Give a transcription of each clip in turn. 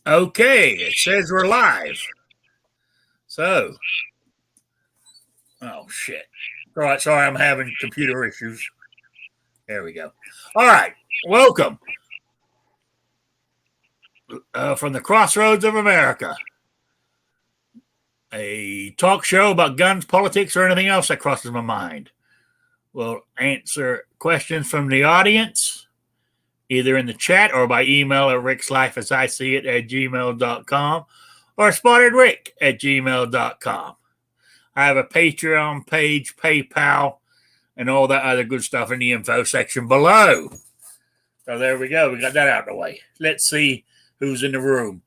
Okay, it says we're live. So, oh shit. All right, sorry, I'm having computer issues. There we go. All right, welcome from the Crossroads of America, a talk show about guns, politics, or anything else that crosses my mind. We'll answer questions from the audience, either in the chat or by email at rickslifeasiseeit at gmail.com or spottedrick@gmail.com. I have a Patreon page, PayPal, and all that other good stuff in the info section below. So there we go. We got that out of the way. Let's see who's in the room.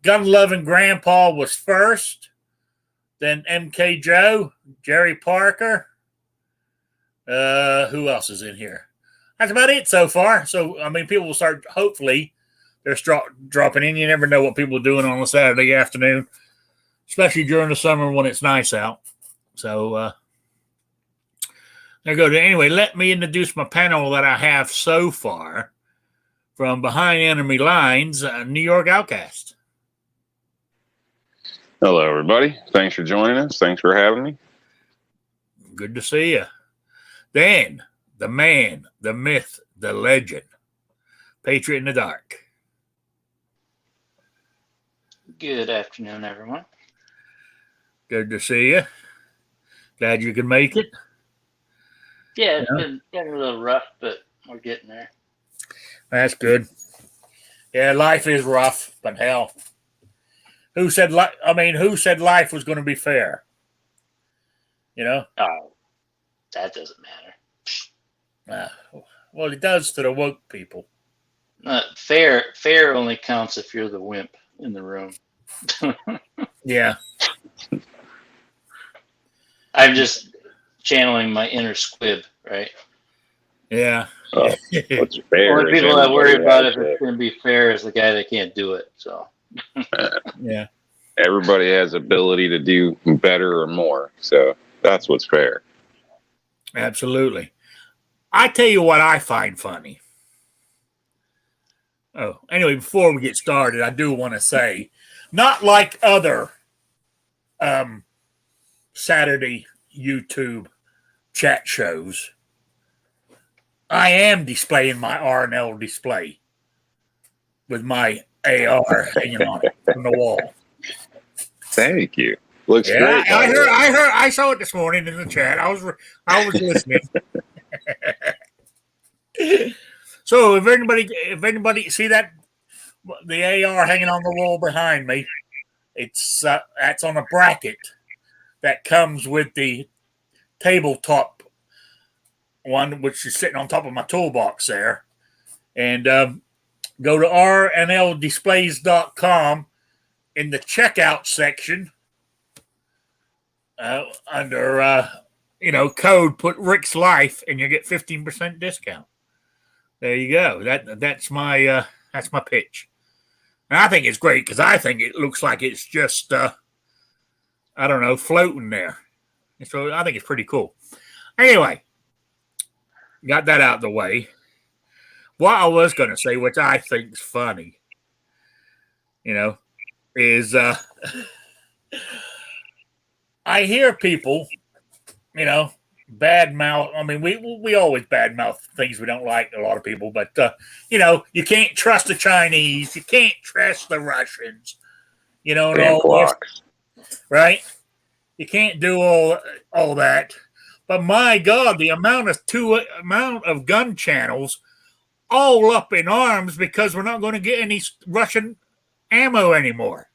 Gun-loving Grandpa was first. Then MK Joe, Jerry Parker. Who else is in here? That's about it so far. So, I mean, people will start, hopefully, they're dropping in. You never know what people are doing on a Saturday afternoon, especially during the summer when it's nice out. So, there you go. Anyway, let me introduce my panel that I have so far from Behind Enemy Lines, New York Outcast. Hello, everybody. Thanks for joining us. Thanks for having me. Good to see you. Dan, the man, the myth, the legend, Patriot in the Dark. Good afternoon, everyone. Good to see you. Glad you could make it. Yeah, it's been getting a little rough, but we're getting there. That's good. Yeah, life is rough, but hell, who said life was going to be fair? You know? Oh, that doesn't matter. Well, it does to the woke people. Fair only counts if you're the wimp in the room. Yeah. I'm just channeling my inner squib, right? Yeah. What's fair? Only people that worry about if it's going to be fair is the guy that can't do it. So. Yeah. Everybody has ability to do better or more, so that's what's fair. Absolutely. I tell you what I find funny. Oh, anyway, before we get started, I do want to say, not like other Saturday YouTube chat shows, I am displaying my R&L display with my AR hanging on it from the wall. Thank you. Looks Yeah, great. I saw it this morning in the chat. I was listening. So if anybody see that, the AR hanging on the wall behind me, it's that's on a bracket that comes with the tabletop one, which is sitting on top of my toolbox there. And go to rnldisplays.com in the checkout section under code, put Rick's Life and you get 15% discount. There you go. That's my pitch. And I think it's great because I think it looks like it's just floating there. So I think it's pretty cool. Anyway, got that out of the way. What I was going to say, which I think is funny, is I hear people, bad mouth. I mean, we always bad mouth things we don't like, a lot of people, but you can't trust the Chinese, you can't trust the Russians, and all this, right? You can't do all that. But my God, the amount of gun channels all up in arms because we're not going to get any Russian ammo anymore.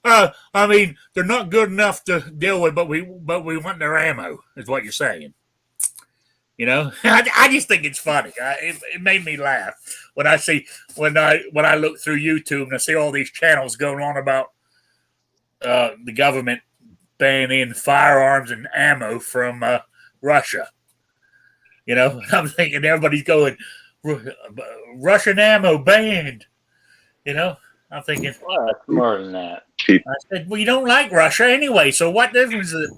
I mean, they're not good enough to deal with, but we want their ammo, is what you're saying. I just think it's funny. It made me laugh when I look through YouTube and I see all these channels going on about the government banning firearms and ammo from Russia. I'm thinking everybody's going, Russian ammo banned. I'm thinking, well, that's more than that. I said, well, you don't like Russia anyway, so what difference does it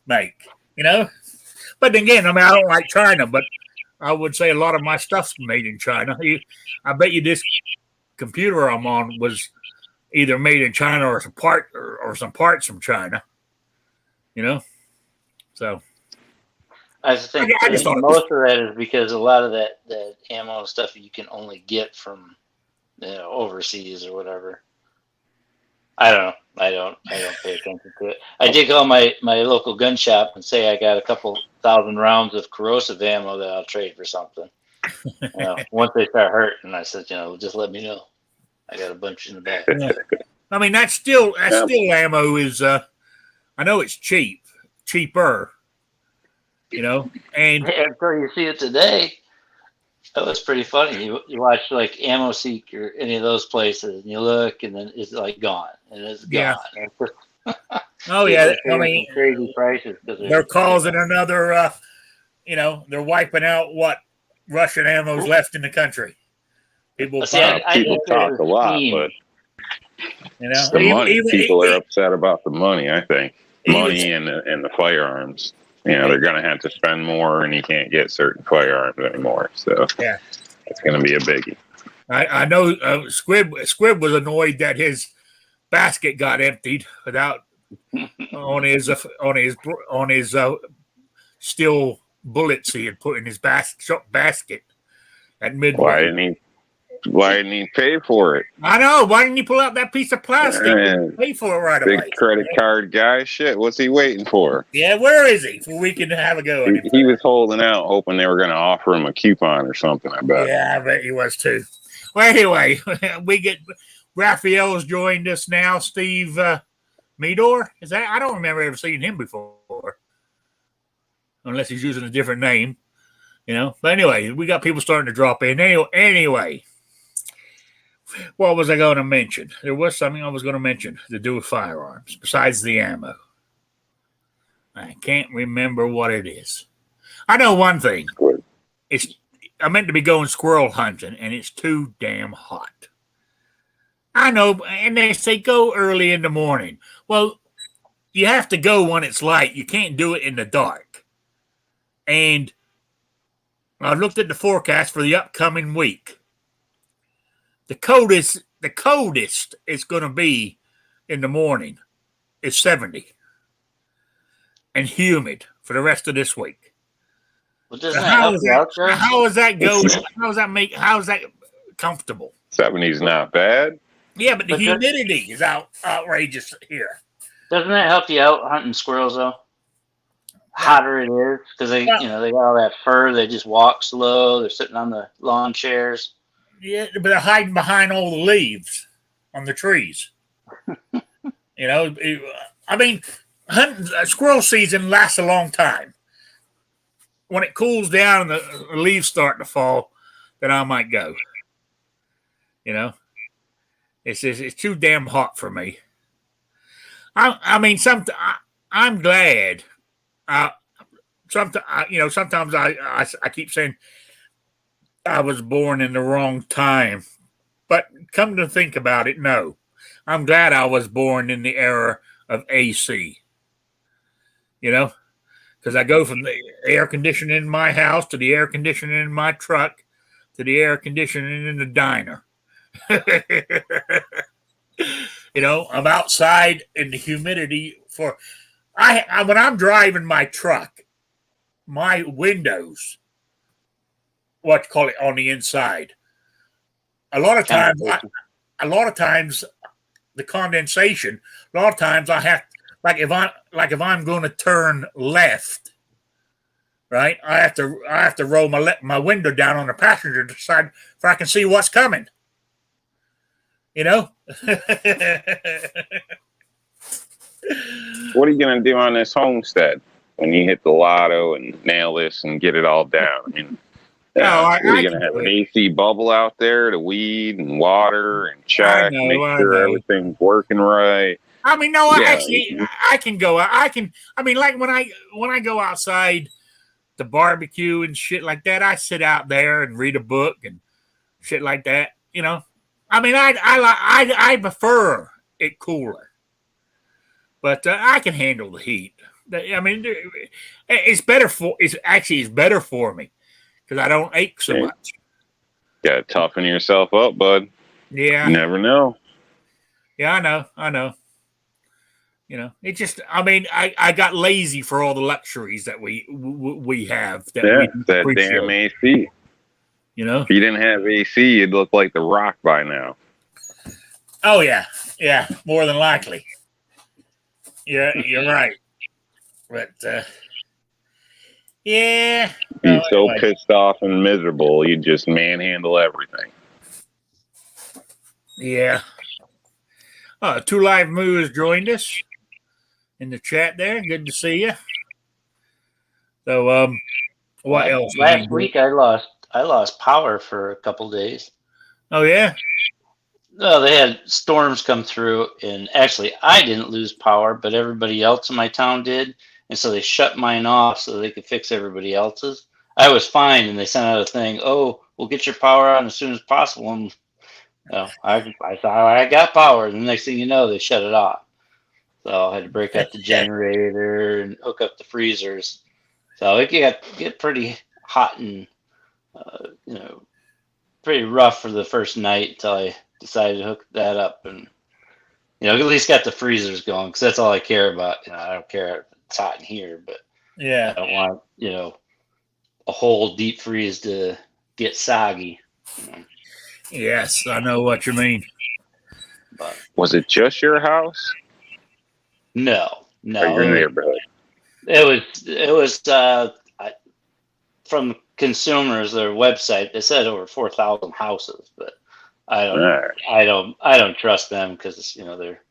make? But again, I mean, I don't like China, but I would say a lot of my stuff's made in China. I bet you this computer I'm on was either made in China or some parts from China. You know, so I think I just thought most of that is because a lot of that ammo and stuff you can only get from overseas or whatever. I don't know. I don't pay attention to it. I did call my local gun shop and say I got a couple thousand rounds of corrosive ammo that I'll trade for something. Once they start hurting, I said, just let me know. I got a bunch in the back. Yeah. I mean, that's still ammo is. I know it's cheaper. And Until you see it today, that was pretty funny. You watch like Ammo Seek or any of those places, and you look, and then it's like gone, and it's gone. Yeah. Oh yeah, I mean, crazy prices because they're causing another. They're wiping out what Russian ammo's left in the country. People talk a lot, but the money. People are upset about the money. I think money and the firearms. They're going to have to spend more, and you can't get certain firearms anymore. So yeah, it's going to be a biggie. I know Squib was annoyed that his basket got emptied without on his steel bullets he had put in his basket at Midway. Why didn't he pay for it? I know. Why didn't he pull out that piece of plastic and pay for it right away? Big credit card guy. Shit. What's he waiting for? Yeah, where is he? So we can have a go at him. He was holding out, hoping they were going to offer him a coupon or something, I bet. Yeah, I bet he was too. Well, anyway, we get Raphael's joined us now. Steve Meador? Is that? I don't remember ever seeing him before. Unless he's using a different name. But anyway, we got people starting to drop in. Anyway. What was I going to mention? There was something I was going to mention to do with firearms besides the ammo. I can't remember what it is. I know one thing. I meant to be going squirrel hunting, and it's too damn hot. I know, and they say go early in the morning. Well, you have to go when it's light. You can't do it in the dark. And I looked at the forecast for the upcoming week. The coldest it's going to be in the morning is 70 and humid for the rest of this week. Well, how is that going? How is that comfortable? 70's not bad. Yeah, but the humidity is outrageous here. Doesn't that help you out hunting squirrels though? Hotter it is because they got all that fur. They just walk slow. They're sitting on the lawn chairs. Yeah, but they're hiding behind all the leaves on the trees. Squirrel season lasts a long time. When it cools down and the leaves start to fall, then I might go. It's too damn hot for me. I'm glad. Sometimes I keep saying I was born in the wrong time, but come to think about it, no. I'm glad I was born in the era of AC. Because I go from the air conditioning in my house to the air conditioning in my truck to the air conditioning in the diner. I'm outside in the humidity when I'm driving my truck, my windows, on the inside. A lot of times the condensation. A lot of times I have, if I'm going to turn left, right? I have to roll my window down on the passenger side so I can see what's coming. What are you going to do on this homestead when you hit the lotto and nail this and get it all down? Are you going to have an AC bubble out there to weed and water and check, make sure everything's working right? Actually, I can go. When I go outside to barbecue and shit like that, I sit out there and read a book and shit like that. I prefer it cooler, but I can handle the heat. It's better for me. because I don't ache so much. Gotta toughen yourself up, bud. Yeah. You never know. Yeah, I know. It just, I mean, I got lazy for all the luxuries that we have that we that appreciate. Damn AC. If you didn't have AC, you'd look like The Rock by now. Oh, yeah. Yeah, more than likely. Yeah, you're right. But, yeah. You'd be so pissed off and miserable, you'd just manhandle everything. Yeah. Two Live Moves joined us in the chat there. Good to see you. So, what else? Last week I lost power for a couple days. Oh yeah. No, they had storms come through, and actually I didn't lose power, but everybody else in my town did, and so they shut mine off so they could fix everybody else's. I was fine, and they sent out a thing. Oh, we'll get your power on as soon as possible. And I thought I got power, and the next thing you know, they shut it off. So I had to break up the generator and hook up the freezers. So it get pretty hot and pretty rough for the first night until I decided to hook that up and at least got the freezers going, because that's all I care about. I don't care if it's hot in here, but yeah, I don't want a whole deep freeze to get soggy. Yes, I know what you mean. But was it just your house? No. Or your neighborhood? It was from consumers, their website. They said over 4,000 houses, but I don't trust them because they're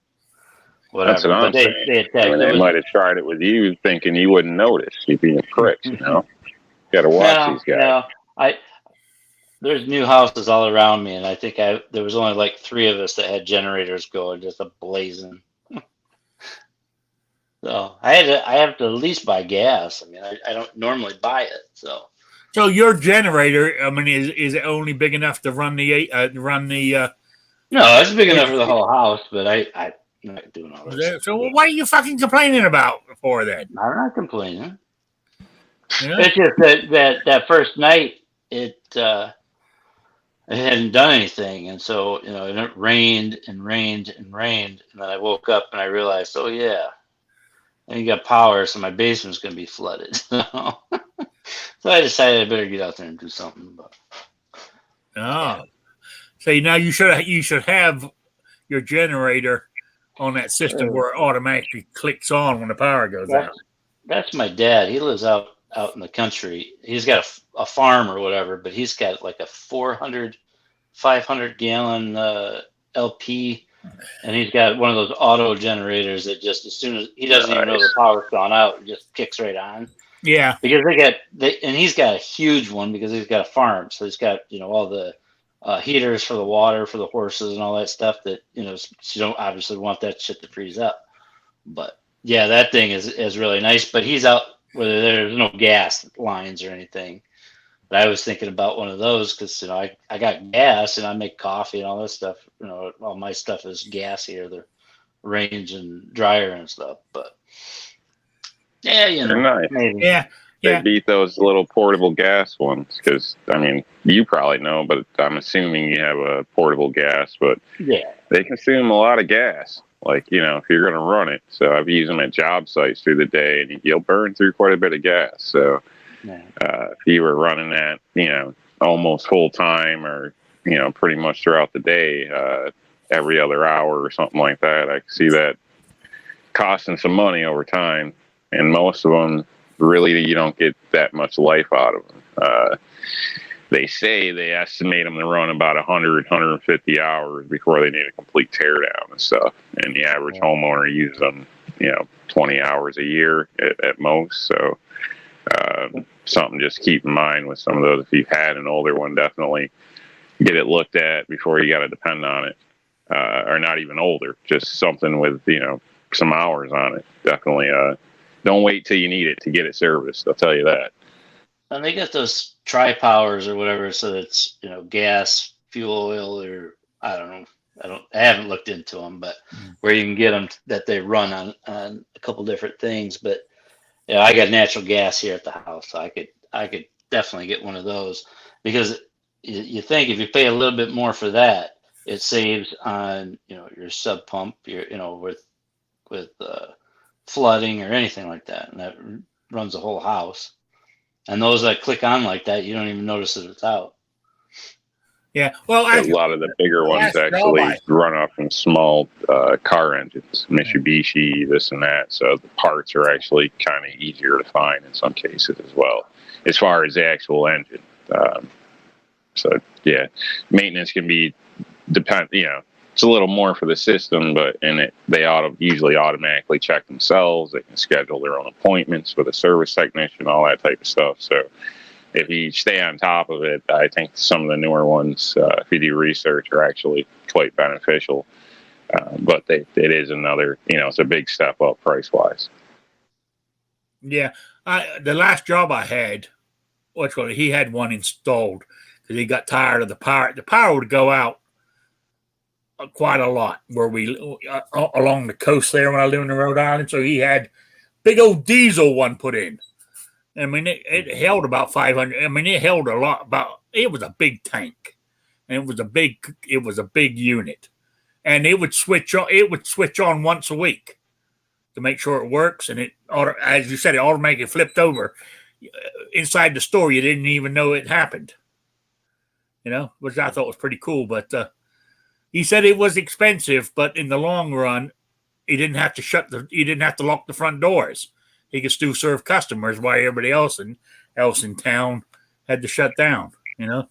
whatever. That's what I'm saying. They might have tried it with you, thinking you wouldn't notice. You'd be a prick, Got to watch these guys. No, there's new houses all around me, and I think there was only like 3 of us that had generators going, just a blazing. So I have to at least buy gas. I mean, I don't normally buy it, so. So your generator, I mean, is it only big enough to run the No, it's big enough for the whole house, but I'm not doing all this. So what are you fucking complaining about for then? I'm not complaining. It's just that first night it hadn't done anything, and so it rained and rained and rained, and then I woke up and I realized, oh yeah, and you got power, so my basement's gonna be flooded. So I decided I better get out there and do something. So now you should have your generator on that system where it automatically clicks on when the power goes out. That's my dad. He lives out in the country. He's got a farm or whatever, but he's got like a 500 gallon LP, and he's got one of those auto generators that just, as soon as he doesn't even know the power's gone out, it just kicks right on. Yeah, because and he's got a huge one because he's got a farm, so he's got all the heaters for the water for the horses and all that stuff that so you don't obviously want that shit to freeze up. But yeah, that thing is really nice. But he's out where there's no gas lines or anything. But I was thinking about one of those because I got gas and I make coffee and all this stuff. All my stuff is gassier, the range and dryer and stuff. But yeah, nice. Maybe. Yeah. They beat those little portable gas ones because, I mean, you probably know, but I'm assuming you have a portable gas, but yeah, they consume a lot of gas, like, if you're going to run it. So I've used them at job sites through the day, and you'll burn through quite a bit of gas. So if you were running that, almost full time or, pretty much throughout the day, every other hour or something like that, I can see that costing some money over time. And most of them, really, you don't get that much life out of them. They estimate them to run about 150 hours before they need a complete teardown and stuff. And the average homeowner uses them, 20 hours a year at most. So something just keep in mind with some of those. If you've had an older one, definitely get it looked at before you got to depend on it. Or not even older, just something with, some hours on it. Definitely don't wait till you need it to get it serviced. I'll tell you that. And they got those tri-powers or whatever, so it's gas, fuel oil, or I don't know. I haven't looked into them, but where you can get them that they run on a couple different things. But I got natural gas here at the house, so I could definitely get one of those, because you think if you pay a little bit more for that, it saves on your sub pump, with flooding or anything like that, and that runs the whole house. And those that click on like that, you don't even notice that it's out. Yeah, well, a lot of the bigger ones actually run off from small car engines, Mitsubishi, this and that. So the parts are actually kind of easier to find in some cases as well, as far as the actual engine. So yeah, maintenance can be it's a little more for the system, but they usually automatically check themselves. They can schedule their own appointments with a service technician, all that type of stuff. So if you stay on top of it, I think some of the newer ones, if you do research, are actually quite beneficial. But it is another, it's a big step up price wise. Yeah, the last job I had, he had one installed because he got tired of the power. The power would go out quite a lot where we along the coast there when I lived in Rhode Island. So he had big old diesel one put in. I mean, it held about 500. I mean, it held a lot. It was a big tank, and it was a big unit, and it would switch on. It would switch on once a week to make sure it works. And as you said, it automatically flipped over inside the store. You didn't even know it happened. Which I thought was pretty cool. But he said it was expensive, but in the long run, he didn't have to lock the front doors. He could still serve customers while everybody else in town had to shut down. Well,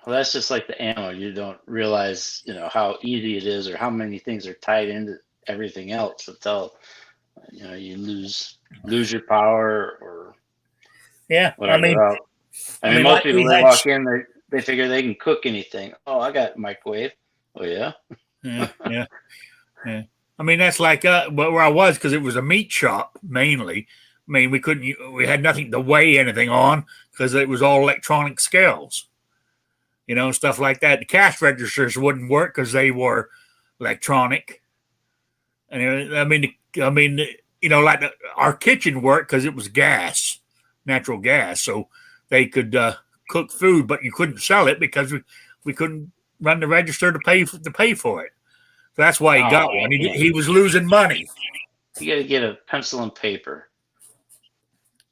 that's just like the ammo. You don't realize, how easy it is or how many things are tied into everything else until, you lose your power or whatever. I mean, most people that walk in, they figure they can cook anything. Oh, I got a microwave. Oh yeah. Yeah. I mean, that's like where I was, because it was a meat shop mainly. I mean, we had nothing to weigh anything on because it was all electronic scales, stuff like that. The cash registers wouldn't work because they were electronic. And I mean, like our kitchen worked because it was natural gas, so they could cook food, but you couldn't sell it because we couldn't run the register to pay for it. So that's why he got one. He was losing money. You got to get a pencil and paper.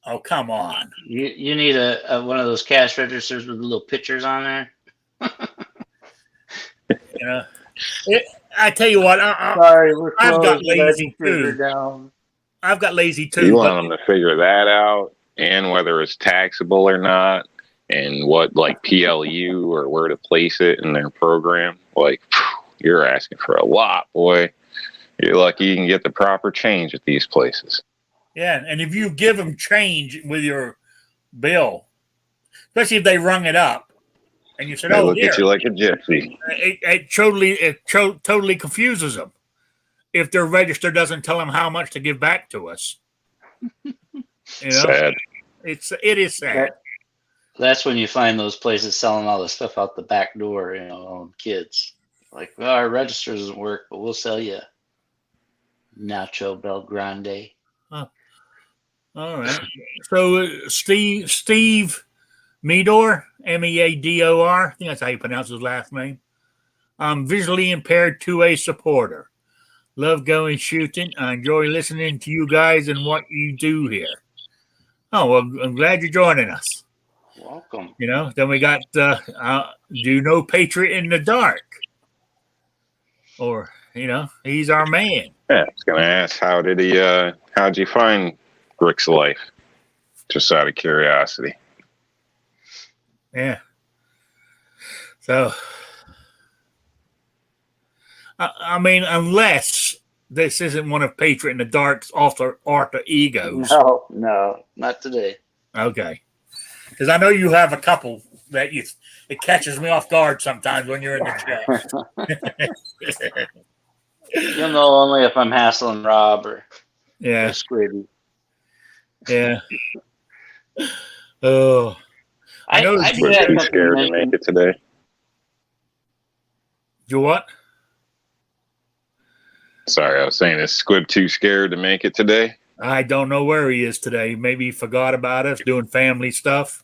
Oh, come on. You need a one of those cash registers with little pictures on there. I tell you what, I've got lazy too. I've got lazy too. You want them to figure that out, and whether it's taxable or not, and what PLU or where to place it in their program. You're asking for a lot, boy. You're lucky you can get the proper change at these places. Yeah, and if you give them change with your bill, especially if they rung it up, and you said, they look at you like a gypsy. It totally confuses them if their register doesn't tell them how much to give back to us. Sad. It is sad. That's when you find those places selling all the stuff out the back door, on kids. Our register doesn't work, but we'll sell you Nacho Bel Grande. Huh. All right. So Steve Meador, Meador, I think that's how you pronounce his last name. I'm visually impaired 2A supporter. Love going shooting. I enjoy listening to you guys and what you do here. Oh, well, I'm glad you're joining us. Welcome. Then we got do you know Patriot in the Dark? Or, he's our man. Yeah, I was going to ask, how'd you find Rick's life? Just out of curiosity. Yeah. So, I mean, unless this isn't one of Patriot in the Dark's alter egos. No, not today. Okay. Because I know you have a couple that it catches me off guard sometimes when you're in the chat. You'll know only if I'm hassling Rob or Squiddy. Yeah. Oh. I know Squid's too scared to make it today. You what? Sorry, I was saying, is Squib too scared to make it today? I don't know where he is today. Maybe he forgot about us doing family stuff.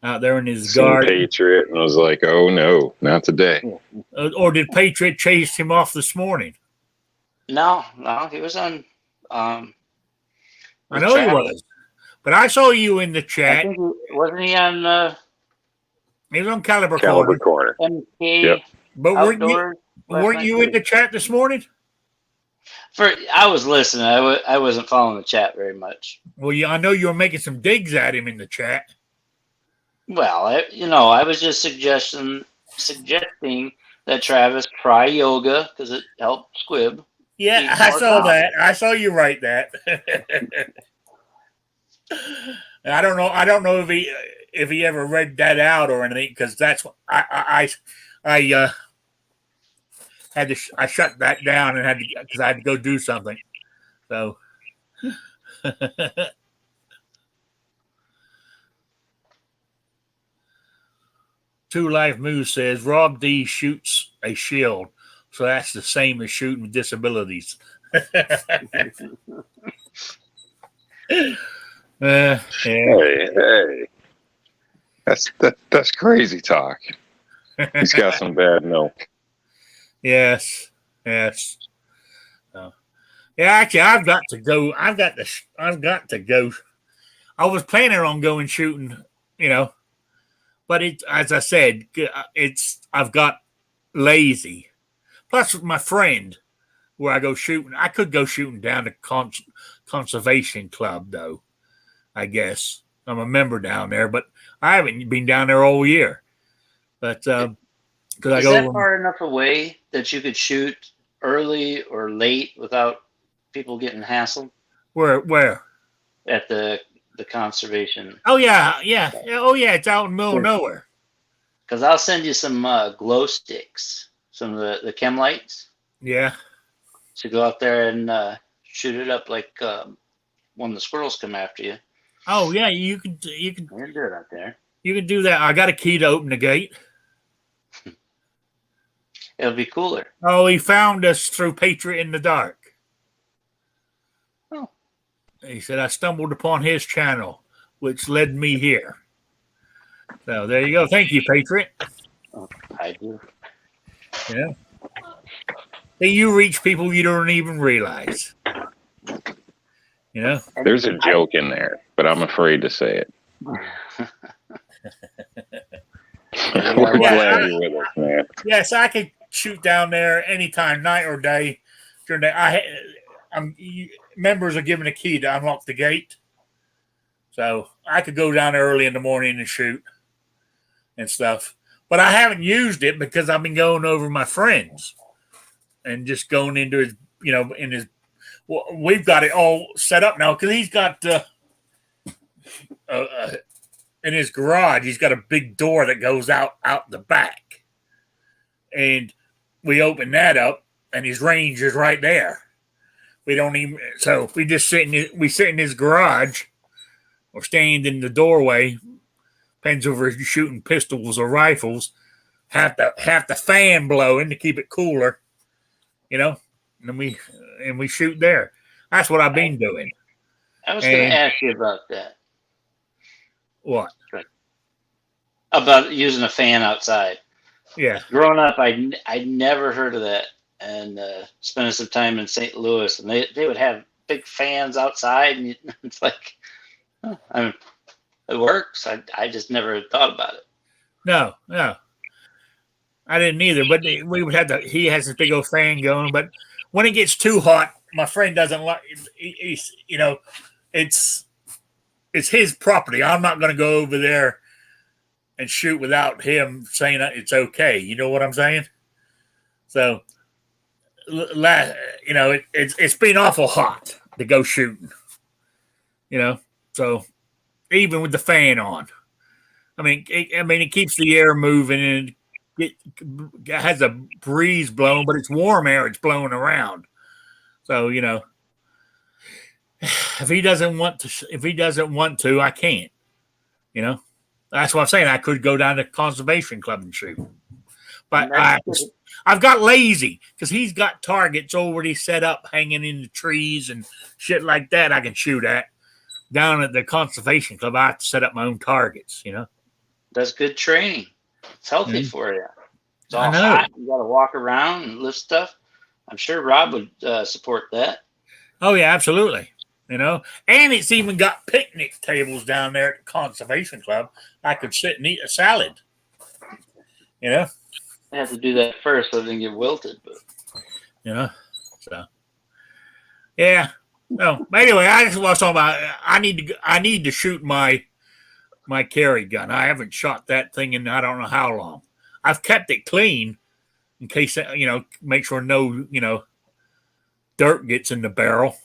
out there in his Seen garden. Patriot and was like, "Oh no, not today." Or did Patriot chase him off this morning? No, he was on. I know he was, but I saw you in the I chat. think wasn't he on? He was on Caliber Corner. MK Yep. But Outdoors. weren't you in the chat this morning? I was listening. I wasn't following the chat very much. Well, yeah, I know you were making some digs at him in the chat. Well, I was just suggesting that Travis try yoga because it helped squib. Yeah, I saw that. I saw you write that. I don't know if he ever read that out or anything, because that's what I had to. I shut that down and because I had to go do something. So. Two Life Moose says Rob D shoots a shield, so that's the same as shooting disabilities. Yeah. Hey, that's crazy talk. He's got some bad milk. Yes. Yeah, actually, I've got to go. I've got to go. I was planning on going shooting, but as I said, I've got lazy. Plus, with my friend, where I go shooting, I could go shooting down to Conservation Club, though. I guess I'm a member down there, but I haven't been down there all year. But because is that far enough away that you could shoot early or late without people getting hassled? Where? At the conservation. Oh yeah. Oh yeah, it's out in the middle of nowhere. Because I'll send you some glow sticks, some of the chem lights. Yeah. So go out there and shoot it up like when the squirrels come after you. Oh yeah, you can do it out there. You can do that. I got a key to open the gate. It'll be cooler. Oh, he found us through Patriot in the Dark. Oh. He said, I stumbled upon his channel, which led me here. So there you go. Thank you, Patriot. Oh, I do. Yeah. You reach people you don't even realize. There's a joke in there, but I'm afraid to say it. We're glad you're with us, man. Yes, I could shoot down there anytime, night or day. During the members are given a key to unlock the gate, so I could go down there early in the morning and shoot and stuff. But I haven't used it because I've been going over my friends and just going into his, in his. Well, we've got it all set up now because he's got in his garage. He's got a big door that goes out the back, and we open that up, and his range is right there. We don't even. So we just sit in his garage, or stand in the doorway. Depends over if you're shooting pistols or rifles. Have the fan blowing to keep it cooler, and we shoot there. That's what I've been doing. I was going to ask you about that. What? About using a fan outside. Yeah. Growing up, I'd never heard of that, and spending some time in St. Louis, and they would have big fans outside, and it's like, it works. I just never thought about it. No. I didn't either, but we would have he has this big old fan going, but when it gets too hot, my friend doesn't like it's his property. I'm not going to go over there and shoot without him saying it's okay. You know what I'm saying? So, it's been awful hot to go shooting, so even with the fan on, it keeps the air moving and it has a breeze blowing, but it's warm air. It's blowing around. So, if he doesn't want to, I can't, that's what I'm saying. I could go down to Conservation Club and shoot, but I've got lazy because he's got targets already set up hanging in the trees and shit like that I can shoot at. Down at the Conservation Club, I have to set up my own targets, That's good training. It's healthy for you. It's all I know. hot. You got to walk around and lift stuff. I'm sure Rob would support that. Oh yeah, absolutely. You know, and it's even got picnic tables down there at the conservation club. I could sit and eat a salad. You know, I had to do that first so it didn't get wilted. But you know, so yeah. No, but anyway, I just was talking about. I need to shoot my carry gun. I haven't shot that thing in I don't know how long. I've kept it clean in case make sure no dirt gets in the barrel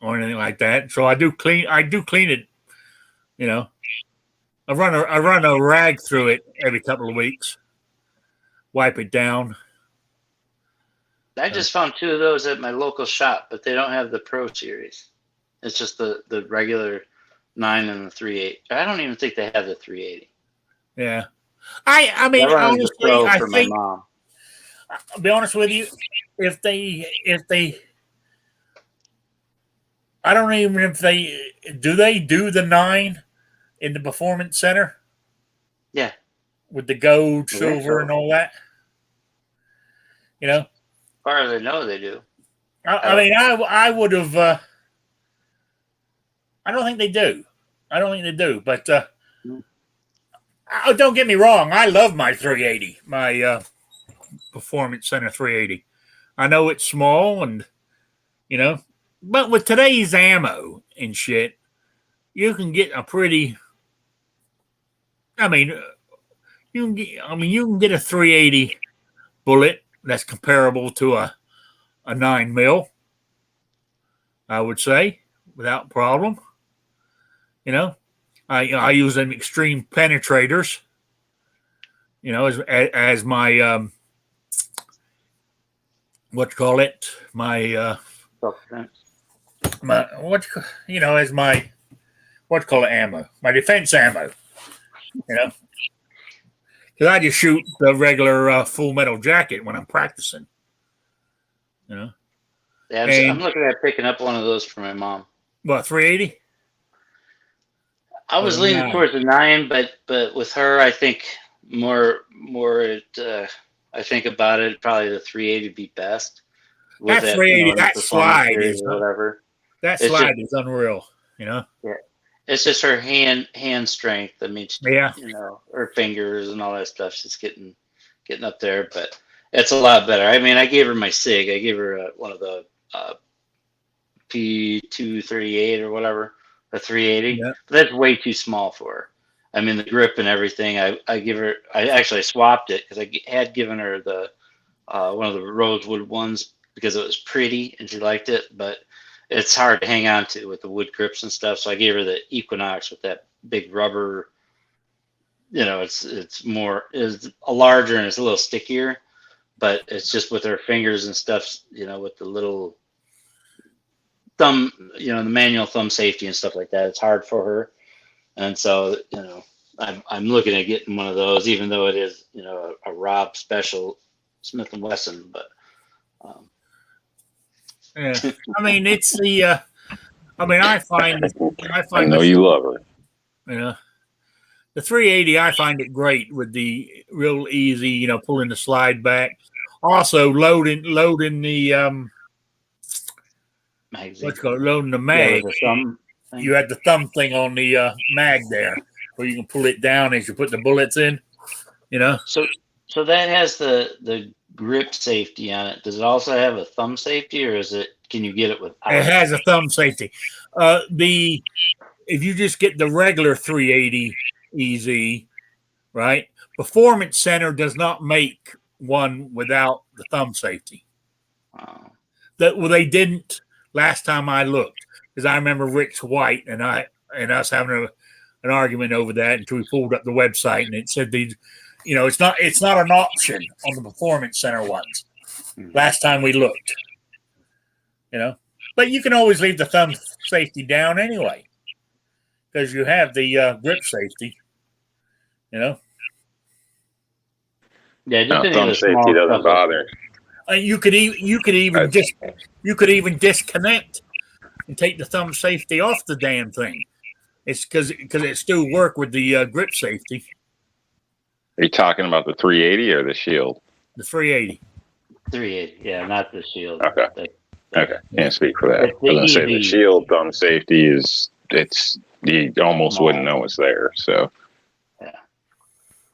or anything like that. So I do clean it. You know, I run a rag through it every couple of weeks, wipe it down. I just found 2 of those at my local shop, but they don't have the Pro Series. It's just the regular 9 and the 3.8. I don't even think they have the 380. Yeah, I mean, honestly, I think. My mom. I'll be honest with you, if they, I don't even if they do the 9 in the Performance Center. Yeah, with the gold, silver, and all that. You know, as far as I know, they do. I mean, I would have. I don't think they do. But don't get me wrong. I love my 380, my Performance Center 380. I know it's small, and but with today's ammo and shit, you can get a pretty. I mean, you can get a 380 bullet that's comparable to a 9mm. I would say without problem. I use them extreme penetrators. As my what you call it? My as my what you call it ammo? My defense ammo. Because I just shoot the regular full metal jacket when I'm practicing. Yeah, I'm looking at picking up one of those for my mom. What, 380? I was leaning towards the 9, but with her, I think more. I think about it. Probably the 380 would be best. That 380, that slide is whatever. That slide is unreal. Yeah, it's just her hand strength. I mean, her fingers and all that stuff. She's getting up there, but it's a lot better. I mean, I gave her my SIG. I gave her one of the P238 or whatever. The 380, but that's way too small for her. I mean, the grip and everything. I give her. I actually swapped it because I had given her the one of the rosewood ones because it was pretty and she liked it, but it's hard to hang on to with the wood grips and stuff. So I gave her the Equinox with that big rubber. It's a larger and it's a little stickier, but it's just with her fingers and stuff. With the little thumb, the manual thumb safety and stuff like that. It's hard for her, and so I'm looking at getting one of those, even though it is a Rob Special Smith & Wesson. But yeah, I mean it's the. I find. I know you love her. The 380, I find it great with the real easy, pulling the slide back. Also loading the magazine. Let's go loading the mag. You had the thumb thing on the mag there, where you can pull it down as you put the bullets in. So that has the grip safety on it. Does it also have a thumb safety, or can you get it without? It has a thumb safety. If you just get the regular 380 EZ, right? Performance Center does not make one without the thumb safety. They didn't last time I looked, because I remember Rich White and us having an argument over that until we pulled up the website and it said it's not an option on the Performance Center ones. Last time we looked, but you can always leave the thumb safety down anyway, because you have the grip safety. Yeah, just thumb safety doesn't bother. You could even disconnect and take the thumb safety off the damn thing. It's because it still work with the grip safety. Are you talking about the 380 or the Shield? The 380. 380, yeah, not the Shield. Okay. Okay, can't speak for that. I It's was the gonna say the EV. Shield thumb safety you almost Small. wouldn't know it's there. So Yeah.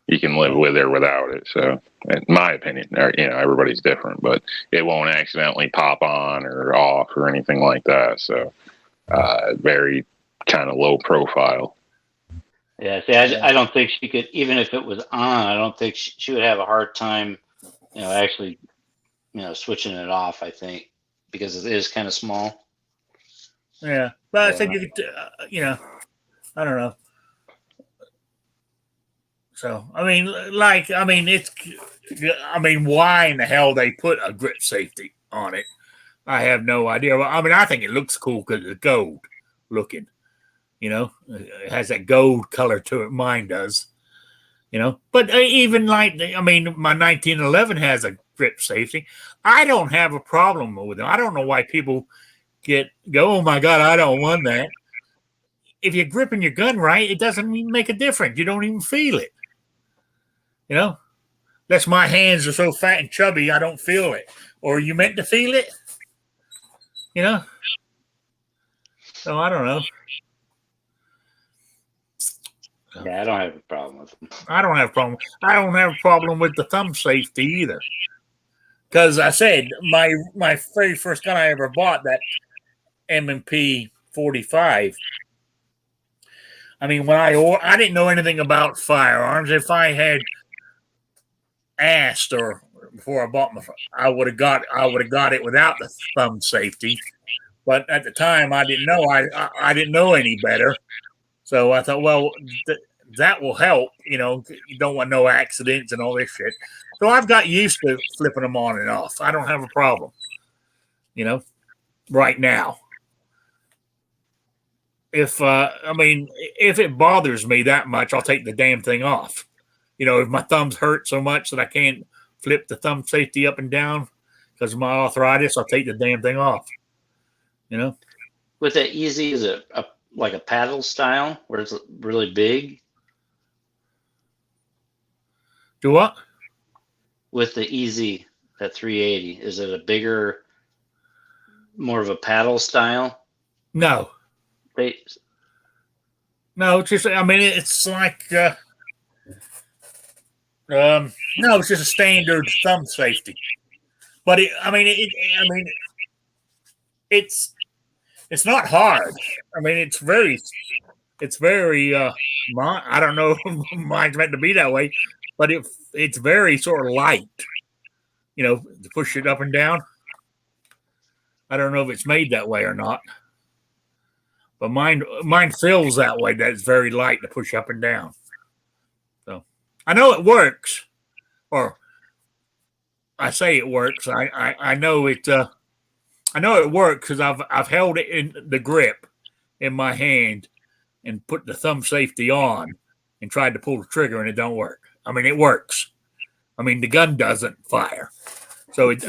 you can live with or without it. So in my opinion, or, everybody's different, but it won't accidentally pop on or off or anything like that. So very kind of low profile. Yeah, see, I don't think she could, even if it was on, I don't think she would have a hard time, actually, switching it off, I think, because it is kind of small. Yeah. But I said you could, I don't know. So, why in the hell they put a grip safety on it? I have no idea. I think it looks cool because it's gold looking. It has that gold color to it. Mine does. But even my 1911 has a grip safety. I don't have a problem with it. I don't know why people go, oh my God, I don't want that. If you're gripping your gun right, it doesn't even make a difference. You don't even feel it. Unless my hands are so fat and chubby, I don't feel it. Or are you meant to feel it? So I don't know. Yeah, I don't have a problem with them. I don't have a problem. I don't have a problem with the thumb safety either. Because I said my very first gun I ever bought, that M&P 45. When I didn't know anything about firearms. If I had asked or before I bought I would have got it without the thumb safety. But at the time, I didn't know. I didn't know any better. So I thought, well, that will help. You don't want no accidents and all this shit. So I've got used to flipping them on and off. I don't have a problem. Right now. If it bothers me that much, I'll take the damn thing off. If my thumbs hurt so much that I can't flip the thumb safety up and down because of my arthritis, I'll take the damn thing off. With that Easy, is it like a paddle style where it's really big? Do what? With the Easy, that 380, is it a bigger, more of a paddle style? No. No, it's just, it's like, no, it's just a standard thumb safety. But it's not hard. It's very, I don't know if mine's meant to be that way, but it's very sort of light, to push it up and down. I don't know if it's made that way or not. But mine feels that way, that it's very light to push up and down. So I know it works, or I say it works. I know it. I know it works because I've held it in the grip in my hand and put the thumb safety on and tried to pull the trigger and it don't work. It works. The gun doesn't fire, so it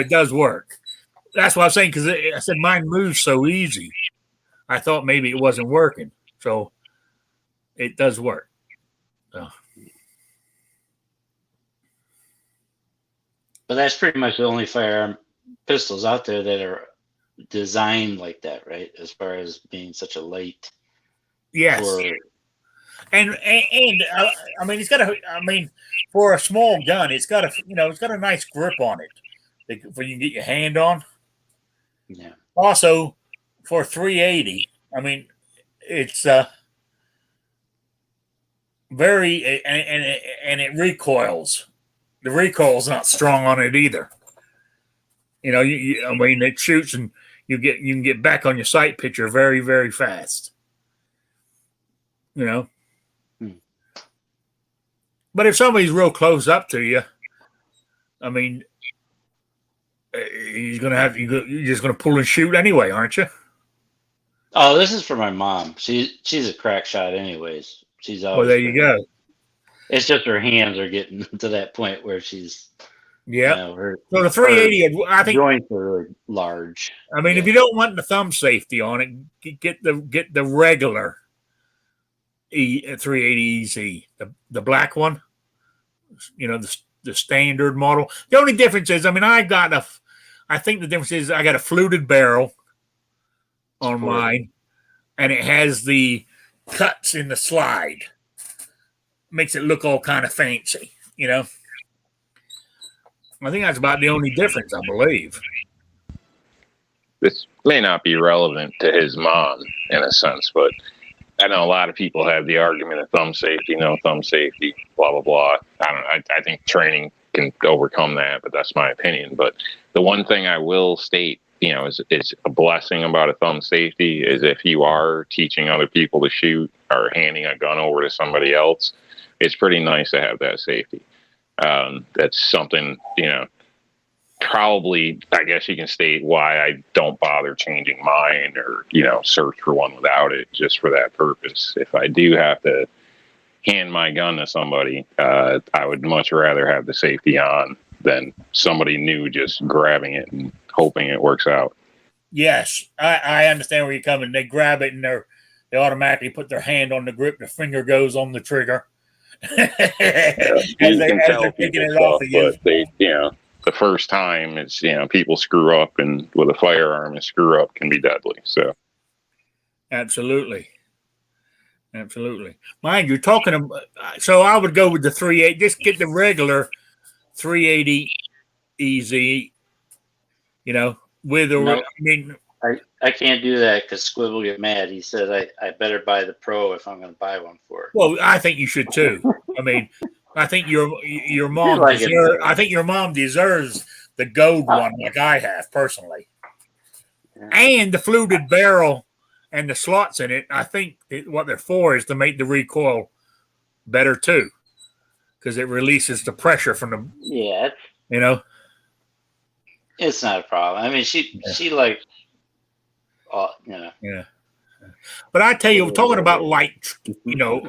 does work. That's what I was saying, because I said mine moves so easy. I thought maybe it wasn't working, so it does work. So. But that's pretty much the only firearm pistols out there that are designed like that, right? As far as being such a light. Yes. And it's got for a small gun, it's got a nice grip on it, where you can get your hand on. Yeah. Also, for 380, it's very, and it recoils. The recoil's not strong on it either. It shoots and you can get back on your sight picture very, very fast. But if somebody's real close up to you, you're just gonna pull and shoot anyway, aren't you? Oh, this is for my mom. She's a crack shot anyways. She's always. Well, there you go. It's just her hands are getting to that point where she's. Yeah. So the 380, I think joints are really large. If you don't want the thumb safety on it, get the regular 380 EZ, the black one. You know, the standard model. The only difference is, I mean, I think the difference is I got a fluted barrel on mine, and it has the cuts in the slide. Makes it look all kind of fancy, you know. I think that's about the only difference, I believe. This may not be relevant to his mom in a sense, but I know a lot of people have the argument of thumb safety, no thumb safety, blah, blah, blah. I don't know. I think training can overcome that, but that's my opinion. But the one thing I will state, you know, is a blessing about a thumb safety is if you are teaching other people to shoot or handing a gun over to somebody else, it's pretty nice to have that safety. That's something, you know, probably, I guess you can state why I don't bother changing mine or, you know, search for one without it, just for that purpose. If I do have to hand my gun to somebody, I would much rather have the safety on than somebody new just grabbing it and hoping it works out. Yes, I understand where you're coming. They grab it and they automatically put their hand on the grip. Their finger goes on the trigger. Yeah, as they're picking it off of you. But they, you know, the first time it's, you know, people screw up, and with a firearm, a screw up can be deadly. So, absolutely. Mind you, talking about, so I would go with the 380. Just get the regular 380 EZ. You know, with or no, I mean, I can't do that because Squib will get mad. He said I better buy the Pro if I'm going to buy one for it. Well, I think you should too. I mean, I think your mom deserves the gold one like I have personally. Yeah. And the fluted barrel and the slots in it, I think what they're for is to make the recoil better too, because it releases the pressure from the. Yeah. You know. It's not a problem. I mean, she like, you know. Yeah. But I tell you, talking about light, you know,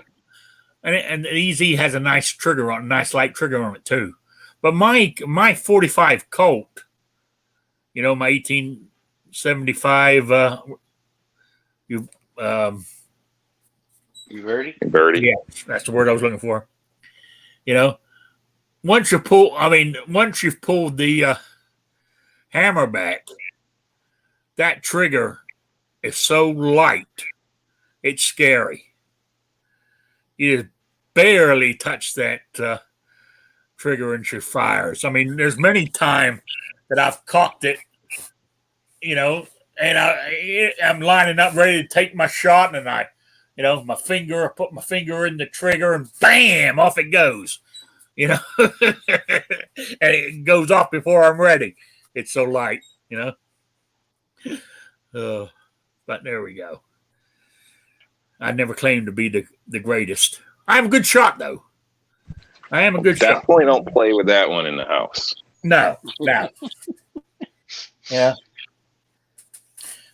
and the EZ has a nice trigger on, nice light trigger on it too. But my 45 Colt, you know, my 1875, Uverti? Birdie. Yeah, that's the word I was looking for. You know, once you've pulled the hammer back, that trigger is so light, it's scary. You just barely touch that trigger and she fires. I mean, there's many times that I've cocked it, you know, and I'm lining up ready to take my shot, and I put my finger in the trigger, and bam, off it goes, you know, and it goes off before I'm ready. It's so light, you know. But there we go. I never claimed to be the greatest. I have a good shot, though. I am a good shot. Definitely don't play with that one in the house. No. Yeah.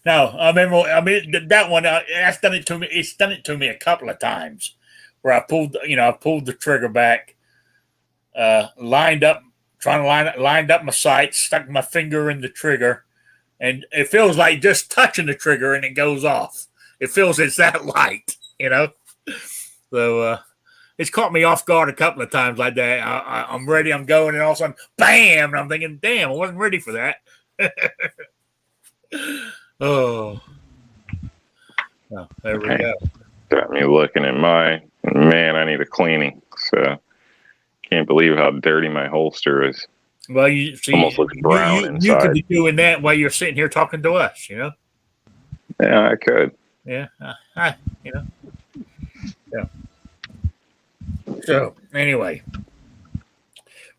No, I mean that one. That's done it to me. It's done it to me a couple of times, where I pulled the trigger back, lined up my sights, stuck my finger in the trigger, and it feels like just touching the trigger and it goes off. It feels it's that light, you know. So it's caught me off guard a couple of times like that. I'm ready, I'm going, and all of a sudden, bam! And I'm thinking, damn, I wasn't ready for that. Oh, there we go. Got me looking at mine. Man, I need a cleaning. So can't believe how dirty my holster is. Well, you see, almost looks brown inside. You could be doing that while you're sitting here talking to us, you know. Yeah, I could. Yeah, you know. Yeah. So anyway,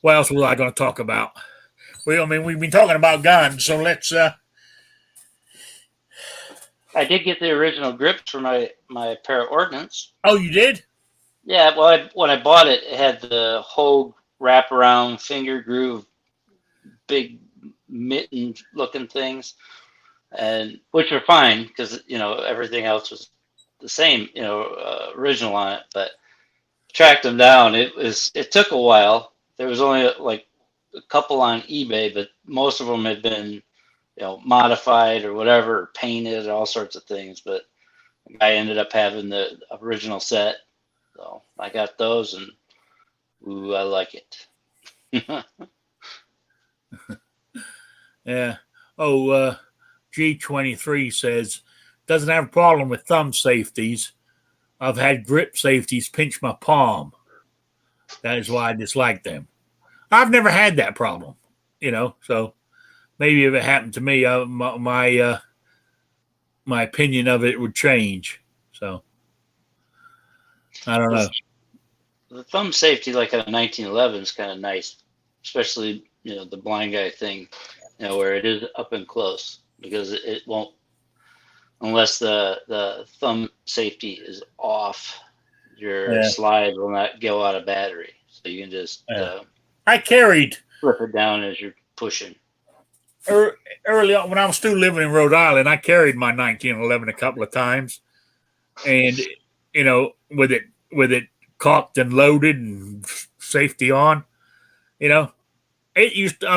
what else was I going to talk about? Well, I mean, we've been talking about guns, so let's. I did get the original grips for my pair of Ordnance. Oh, you did? Yeah. Well, when I bought it, it had the Hogue wraparound finger groove, big mitten looking things, and which are fine because everything else was the same, original on it. But tracked them down. It took a while. There was only like a couple on eBay, but most of them had been modified or whatever, or painted, all sorts of things. But I ended up having the original set, so I got those, and ooh, I like it. Yeah. Oh, G23 says doesn't have a problem with thumb safeties. I've had grip safeties pinch my palm. That is why I dislike them. I've never had that problem, So maybe if it happened to me, my opinion of it would change. So I don't know. The thumb safety, like a 1911, is kind of nice, especially the blind guy thing, where it is up and close, because it won't, unless the thumb safety is off, your slide will not go out of battery, so you can just I carried flip it down as you're pushing. Early on, when I was still living in Rhode Island, I carried my 1911 a couple of times, and with it cocked and loaded and safety on, it used to,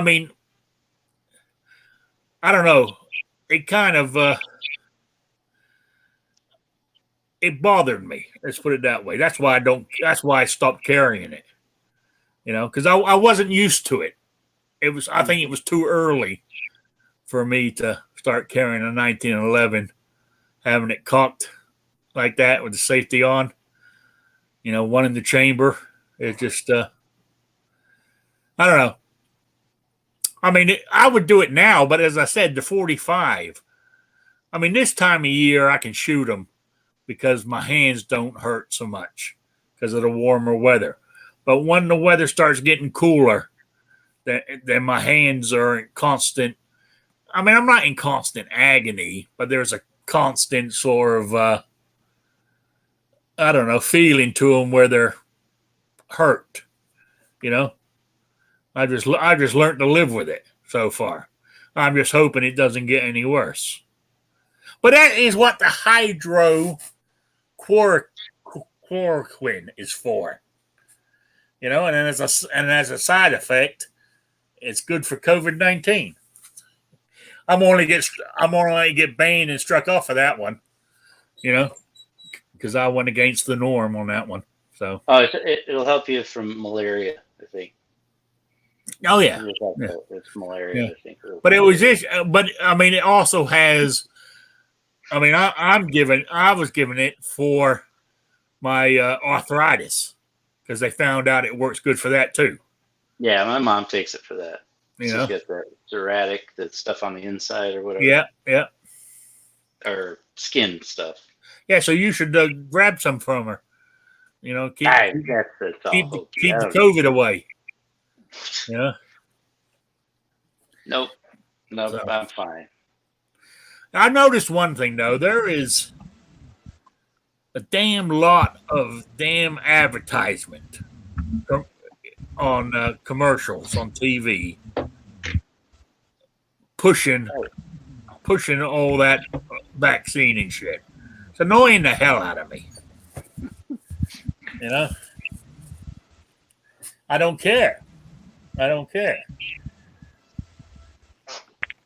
I don't know, it kind of it bothered me. Let's put it that way. That's why I stopped carrying it. Because I wasn't used to it. I think it was too early for me to start carrying a 1911, having it cocked like that with the safety on. One in the chamber. It just, I don't know. I would do it now, but as I said, the 45. This time of year I can shoot them because my hands don't hurt so much because of the warmer weather. But when the weather starts getting cooler, then my hands are in constant. I'm not in constant agony, but there's a constant sort of, I don't know, feeling to them where they're hurt. I just learned to live with it so far. I'm just hoping it doesn't get any worse. But that is what the hydrochloroquine is for. And as a side effect, it's good for COVID-19. I'm only get banned and struck off of that one, because I went against the norm on that one. So it'll help you from malaria, I think. Oh yeah, it's malaria. Yeah. I think. But it was this. But it also has. I was given it for my arthritis because they found out it works good for that too. Yeah, my mom takes it for that. She's got that psoriatic, that stuff on the inside or whatever. Yeah. Or skin stuff. Yeah, so you should grab some from her. Keep the COVID away. Yeah. Nope, so, I'm fine. I noticed one thing though. There is a damn lot of damn advertisement on commercials on TV pushing all that vaccine and shit. It's annoying the hell out of me. I don't care.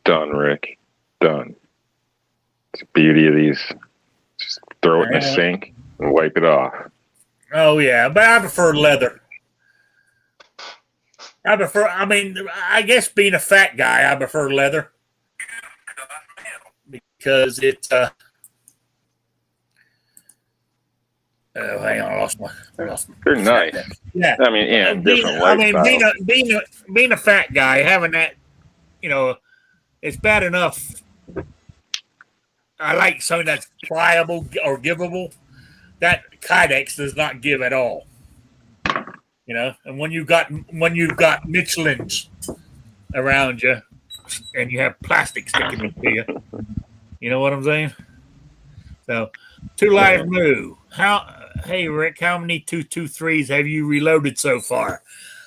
Done, Rick. Done. It's the beauty of these. Just throw it in the sink and wipe it off. Oh yeah, but I prefer leather. I guess being a fat guy, I prefer leather because it's oh, hang on, I lost my. They're nice. Yeah, being a fat guy, having that, it's bad enough. I like something that's pliable or givable. That Kydex does not give at all. And when you've got Michelin's around you, and you have plastic sticking into you, you know what I'm saying? So, Two Live Moo. Hey Rick, how many 223s have you reloaded so far?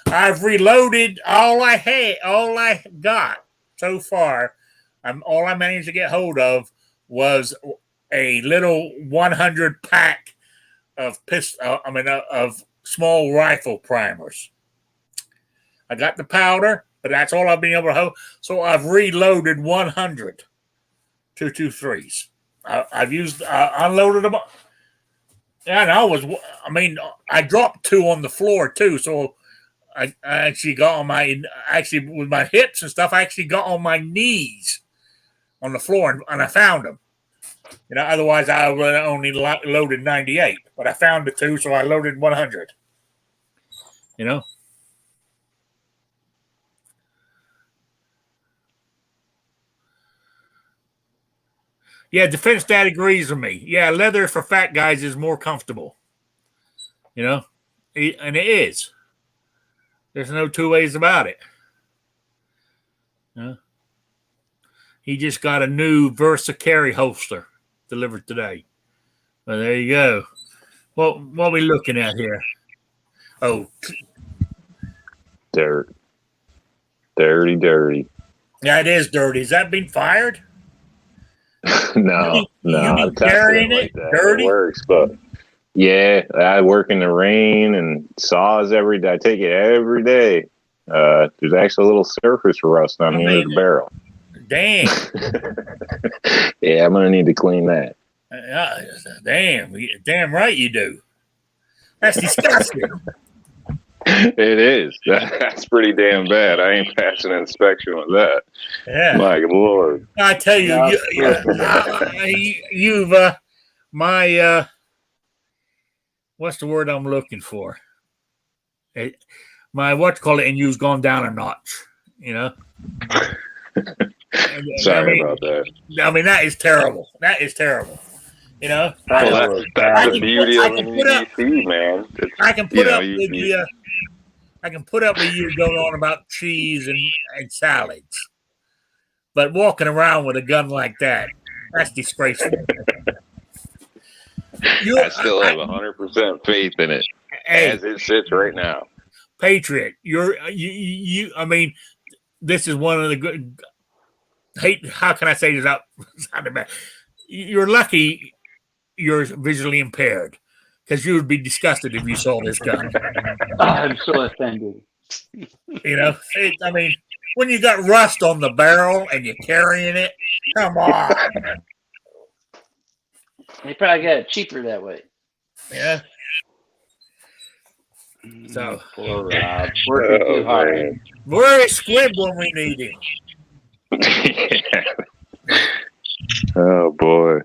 I've reloaded all I got so far. All I managed to get hold was a little 100 pack of of small rifle primers. I got the powder, but that's all I've been able to hold. So I've reloaded 100 223s. I've used unloaded them. And I dropped 2 on the floor too. So I actually got on with my hips and stuff. I actually got on my knees on the floor and I found them. Otherwise I would have only loaded 98. But I found the 2, so I loaded 100. Yeah, Defense Dad agrees with me. Yeah, leather for fat guys is more comfortable. And it is. There's no 2 ways about it. He just got a new Versa carry holster delivered today. Well, there you go. What are we looking at here? Oh, dirt. Dirty. Yeah, it is dirty. Has that been fired? No. You be carrying it like dirty? It works, but yeah, I work in the rain and saws every day. I take it every day. There's actually a little surface rust on the end of the barrel. Damn. Yeah, I'm gonna need to clean that. Damn right you do. That's disgusting. It is. That's pretty damn bad. I ain't passing an inspection with that. Yeah. My Lord. I tell you, you've what's the word I'm looking for? And you've gone down a notch. Sorry about that. That is terrible. That is terrible. Well, that's the beauty of an EDC, man. I can put up with you going on about cheese and salads, but walking around with a gun like that's disgraceful. I still have 100% faith in it as it sits right now. Patriot, this is one of the good. How can I say this out? You're lucky you're visually impaired, because you would be disgusted if you saw this gun. I'm so offended. When you got rust on the barrel and you're carrying it, come on. They probably got it cheaper that way. Yeah. So poor Rob, working too hard. Man. Where is Squib when we need him? Oh boy.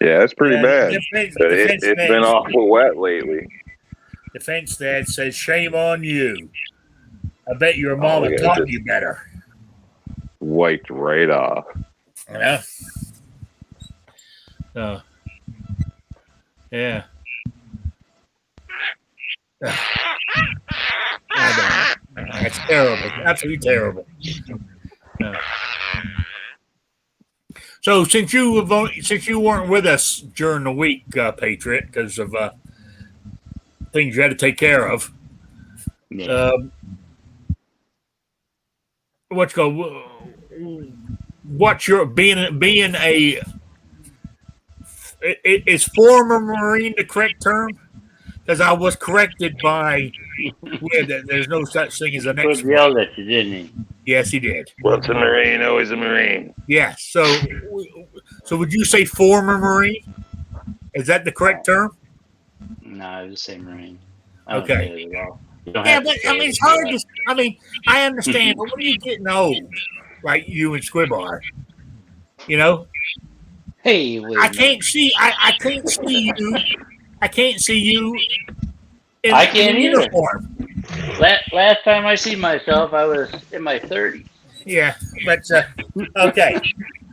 Yeah, that's pretty bad. It's been awful wet lately. Defense Dad says, shame on you. I bet your mama taught you better. Wiped right off. So, yeah. That's terrible. Absolutely terrible. So since you weren't with us during the week, Patriot, because of things you had to take care of, what's your being a is former Marine the correct term? Because I was corrected by there's no such thing as an ex. He yelled at you, didn't he? Yes, he did. Once a Marine, always a Marine. Yeah. So would you say former Marine? Is that the correct term? No, I would say Marine. Okay. Yeah, but it's hard to. I understand, but when you're getting old, like you and Squib are, Hey, I can't see. I can't see you. I can't see you. I can't in uniform. Last time I see myself, I was in my 30s. Yeah, but okay.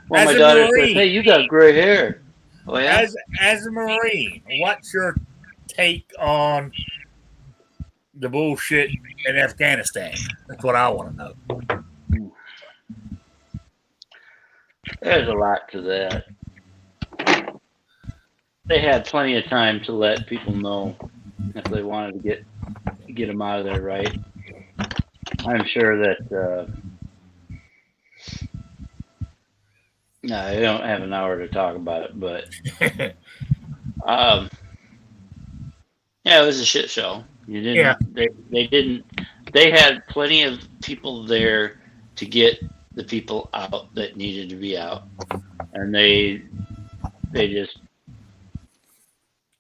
Well, my daughter says, "Hey, you got gray hair." Oh yeah. As a Marine, what's your take on the bullshit in Afghanistan? That's what I want to know. There's a lot to that. They had plenty of time to let people know if they wanted to get them out of there, right? I'm sure that no, I don't have an hour to talk about it, but yeah, it was a shit show. You didn't. Yeah. They didn't. They had plenty of people there to get the people out that needed to be out. and they just.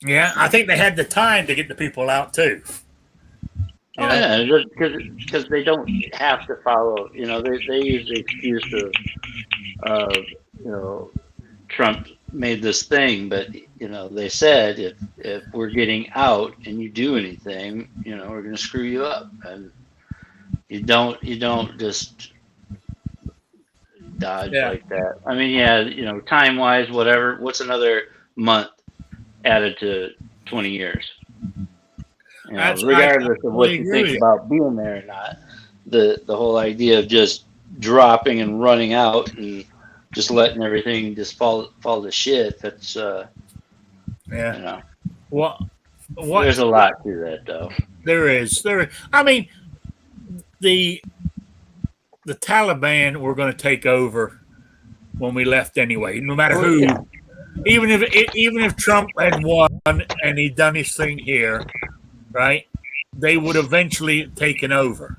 Yeah, I think they had the time to get the people out too. Oh, yeah, because they don't have to follow. You know, they use the excuse of Trump made this thing, but they said if we're getting out and you do anything, we're going to screw you up, and you don't just dodge like that. I mean, yeah, time wise, whatever. What's another month added to 20 years? Regardless of what you think about being there or not, the whole idea of just dropping and running out and just letting everything just fall to shit. That's What? There's a lot to that, though. There is. I mean, the Taliban were going to take over when we left anyway. No matter who, even if Trump had won and he'd done his thing here, right? They would eventually have taken over.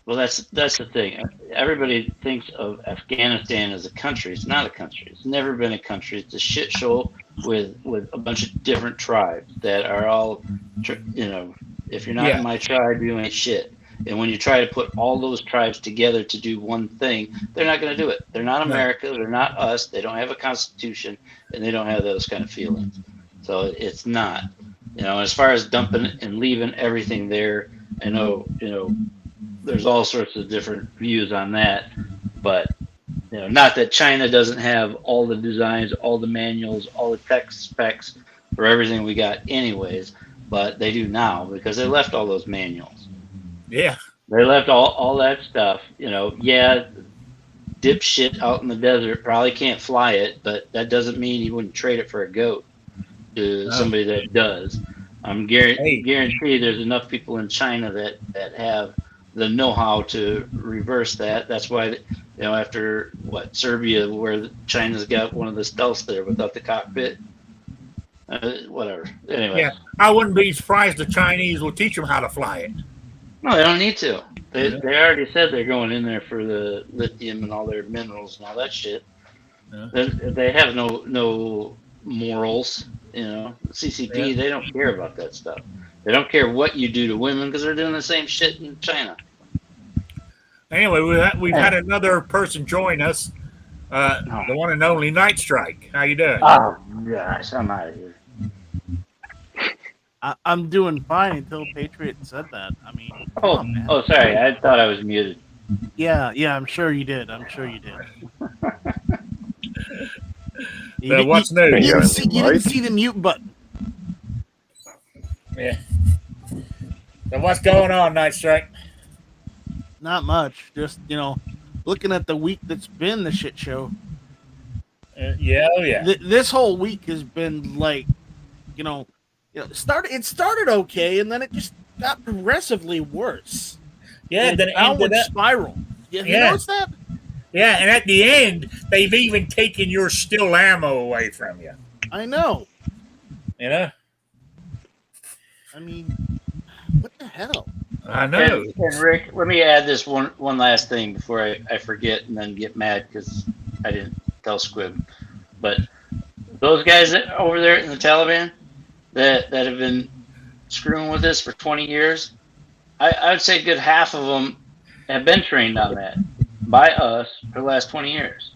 Well, that's the thing. Everybody thinks of Afghanistan as a country. It's not a country. It's never been a country. It's a shit show with a bunch of different tribes that are all, if you're not in my tribe, you ain't shit. And when you try to put all those tribes together to do one thing, they're not going to do it. They're not America. They're not us. They don't have a constitution, and they don't have those kind of feelings. So it's not. As far as dumping and leaving everything there, I know, there's all sorts of different views on that, but not that China doesn't have all the designs, all the manuals, all the tech specs for everything we got anyways, but they do now because they left all those manuals. Yeah. They left all that stuff, dipshit out in the desert probably can't fly it, but that doesn't mean he wouldn't trade it for a goat to somebody that does. I'm guarantee there's enough people in China that have the know-how to reverse that. That's why, after Serbia, where China's got one of the stealths there without the cockpit, whatever. Anyway, I wouldn't be surprised the Chinese will teach them how to fly it. No, they don't need to. They already said they're going in there for the lithium and all their minerals and all that shit. They have no morals. CCP, they don't care about that stuff. They don't care what you do to women because they're doing the same shit in China. Anyway, we've had another person join us, the one and only Night Strike. How you doing? Oh gosh, I'm out of here. I'm doing fine until Patriot said that. I mean, sorry, I thought I was muted. Yeah, I'm sure you did. What's new? You didn't see the mute button. Yeah. So what's going on, Night Strike? Not much. Just looking at the week that's been the shit show. This whole week has been like, it started okay, and then it just got progressively worse. Yeah, then it ended up spiral. You notice that? Yeah, and at the end, they've even taken your still ammo away from you. I know. I mean, what the hell? I know. And Rick, let me add this one last thing before I forget and then get mad because I didn't tell Squib. But those guys over there in the Taliban that have been screwing with this for 20 years, I would say a good half of them have been trained on that by us for the last 20 years.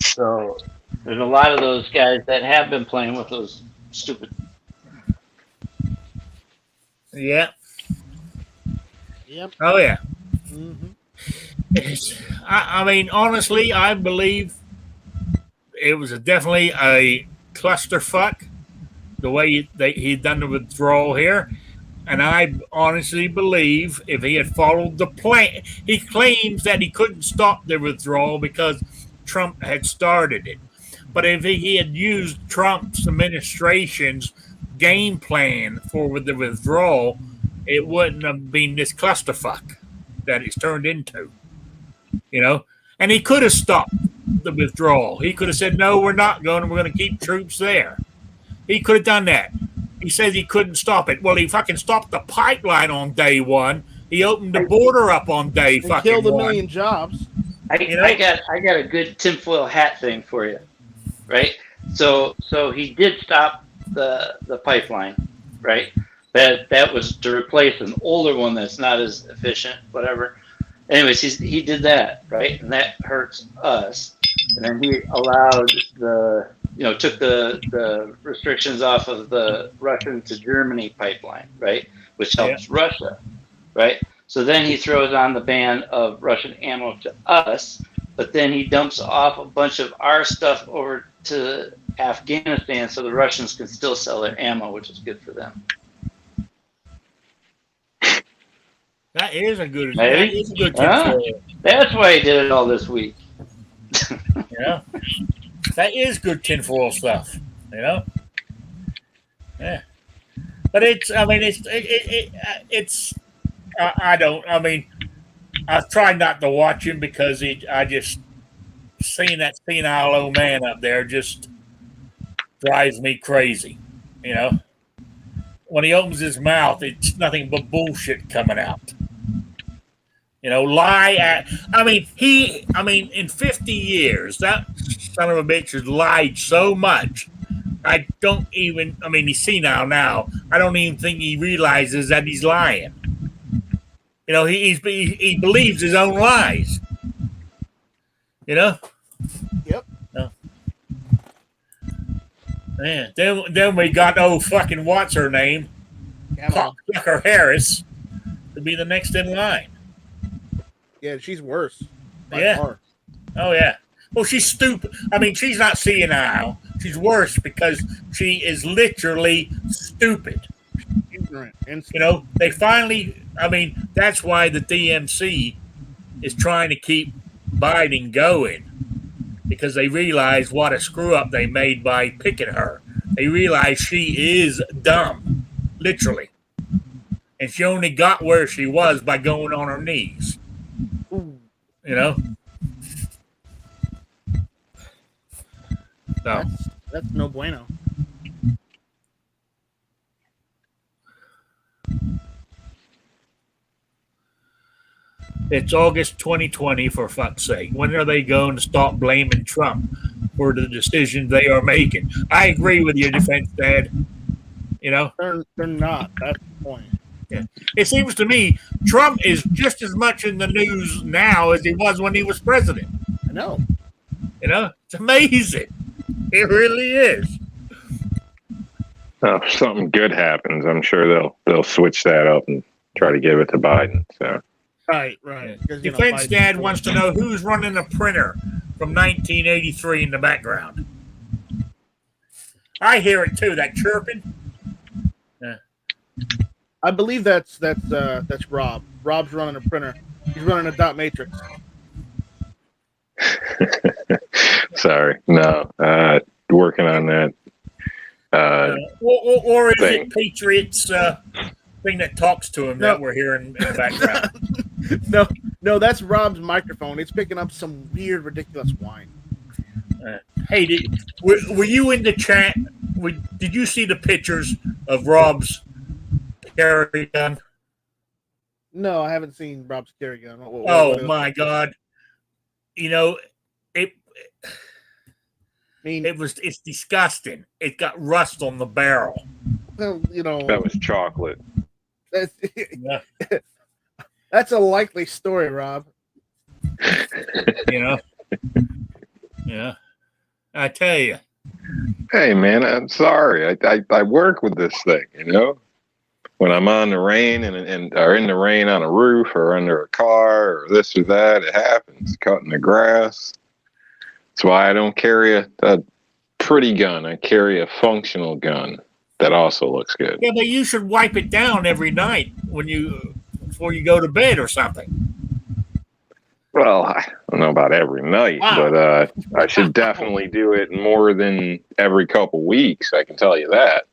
So there's a lot of those guys that have been playing with those stupid. Yeah. Yep. Oh, yeah. Mm-hmm. I mean, honestly, I believe it was definitely a clusterfuck the way he'd done the withdrawal here. And I honestly believe if he had followed the plan, he claims that he couldn't stop the withdrawal because Trump had started it. But if he had used Trump's administration's game plan for the withdrawal, it wouldn't have been this clusterfuck that it's turned into. And he could have stopped the withdrawal. He could have said, no, we're not going. We're going to keep troops there. He could have done that. He says he couldn't stop it. Well, he fucking stopped the pipeline on day one. He opened the border up on day fucking killed a one. million jobs. I got a good tinfoil hat thing for you, right? So he did stop the pipeline, right? That was to replace an older one that's not as efficient, whatever. Anyways, he did that, right? And that hurts us. And then he allowed took the restrictions off of the Russian to Germany pipeline, right? Which helps Russia, right? So then he throws on the ban of Russian ammo to us, but then he dumps off a bunch of our stuff over to Afghanistan so the Russians can still sell their ammo, which is good for them. That is a good. Maybe? That is a good tinfoil. That's why he did it all this week. Yeah, that is good tinfoil stuff. You know. Yeah, but it's. I mean, it's. I don't. I mean, I try not to watch him because I just seeing that senile old man up there just drives me crazy. You know, when he opens his mouth, it's nothing but bullshit coming out. You know, lie. I mean, in 50 years, that son of a bitch has lied so much. I don't even. I mean, he's senile now. I don't even think he realizes that he's lying. You know, he believes his own lies. You know. Yep. No. Man, then we got fucking what's her name, Tucker Harris, to be the next in line. Yeah, she's worse. Yeah. Far. Oh yeah. Well, she's stupid. I mean, she's not senile. She's worse because she is literally stupid. Ignorant. You know, they finally. I mean, that's why the DMC is trying to keep Biden going, because they realize what a screw up they made by picking her. They realize she is dumb, literally, and she only got where she was by going on her knees. You know. So that's no bueno. It's August 2020, for fuck's sake. When are they going to stop blaming Trump for the decisions they are making? I agree with your defense, Dad. You know? They're not. That's the point. Yeah. It seems to me Trump is just as much in the news now as he was when he was president. I know. You know? It's amazing. It really is. If something good happens, I'm sure they'll switch that up and try to give it to Biden. So. Right. Because, Defense Dad wants to know who's running a printer from 1983 in the background. I hear it too. That chirping. Yeah. I believe that's Rob. Rob's running a printer. He's running a dot matrix. Sorry, no. Working on that. Or is it Patriots thing that talks to him that we're hearing in the background? No, that's Rob's microphone. It's picking up some weird, ridiculous whine. Hey, were you in the chat? Did you see the pictures of Rob's carry gun? No, I haven't seen Rob's carry gun. What my God! You know, it's disgusting. It got rust on the barrel. Well, you know, that was chocolate. That's a likely story, Rob. You know, yeah. I tell you. Hey, man, I'm sorry. I work with this thing. You know, when I'm on the rain and or in the rain on a roof or under a car or this or that, it happens. Cutting the grass. That's why I don't carry a pretty gun. I carry a functional gun that also looks good. Yeah, but you should wipe it down every night before you go to bed or something. Well, I don't know about every night, but I should definitely do it more than every couple weeks. I can tell you that.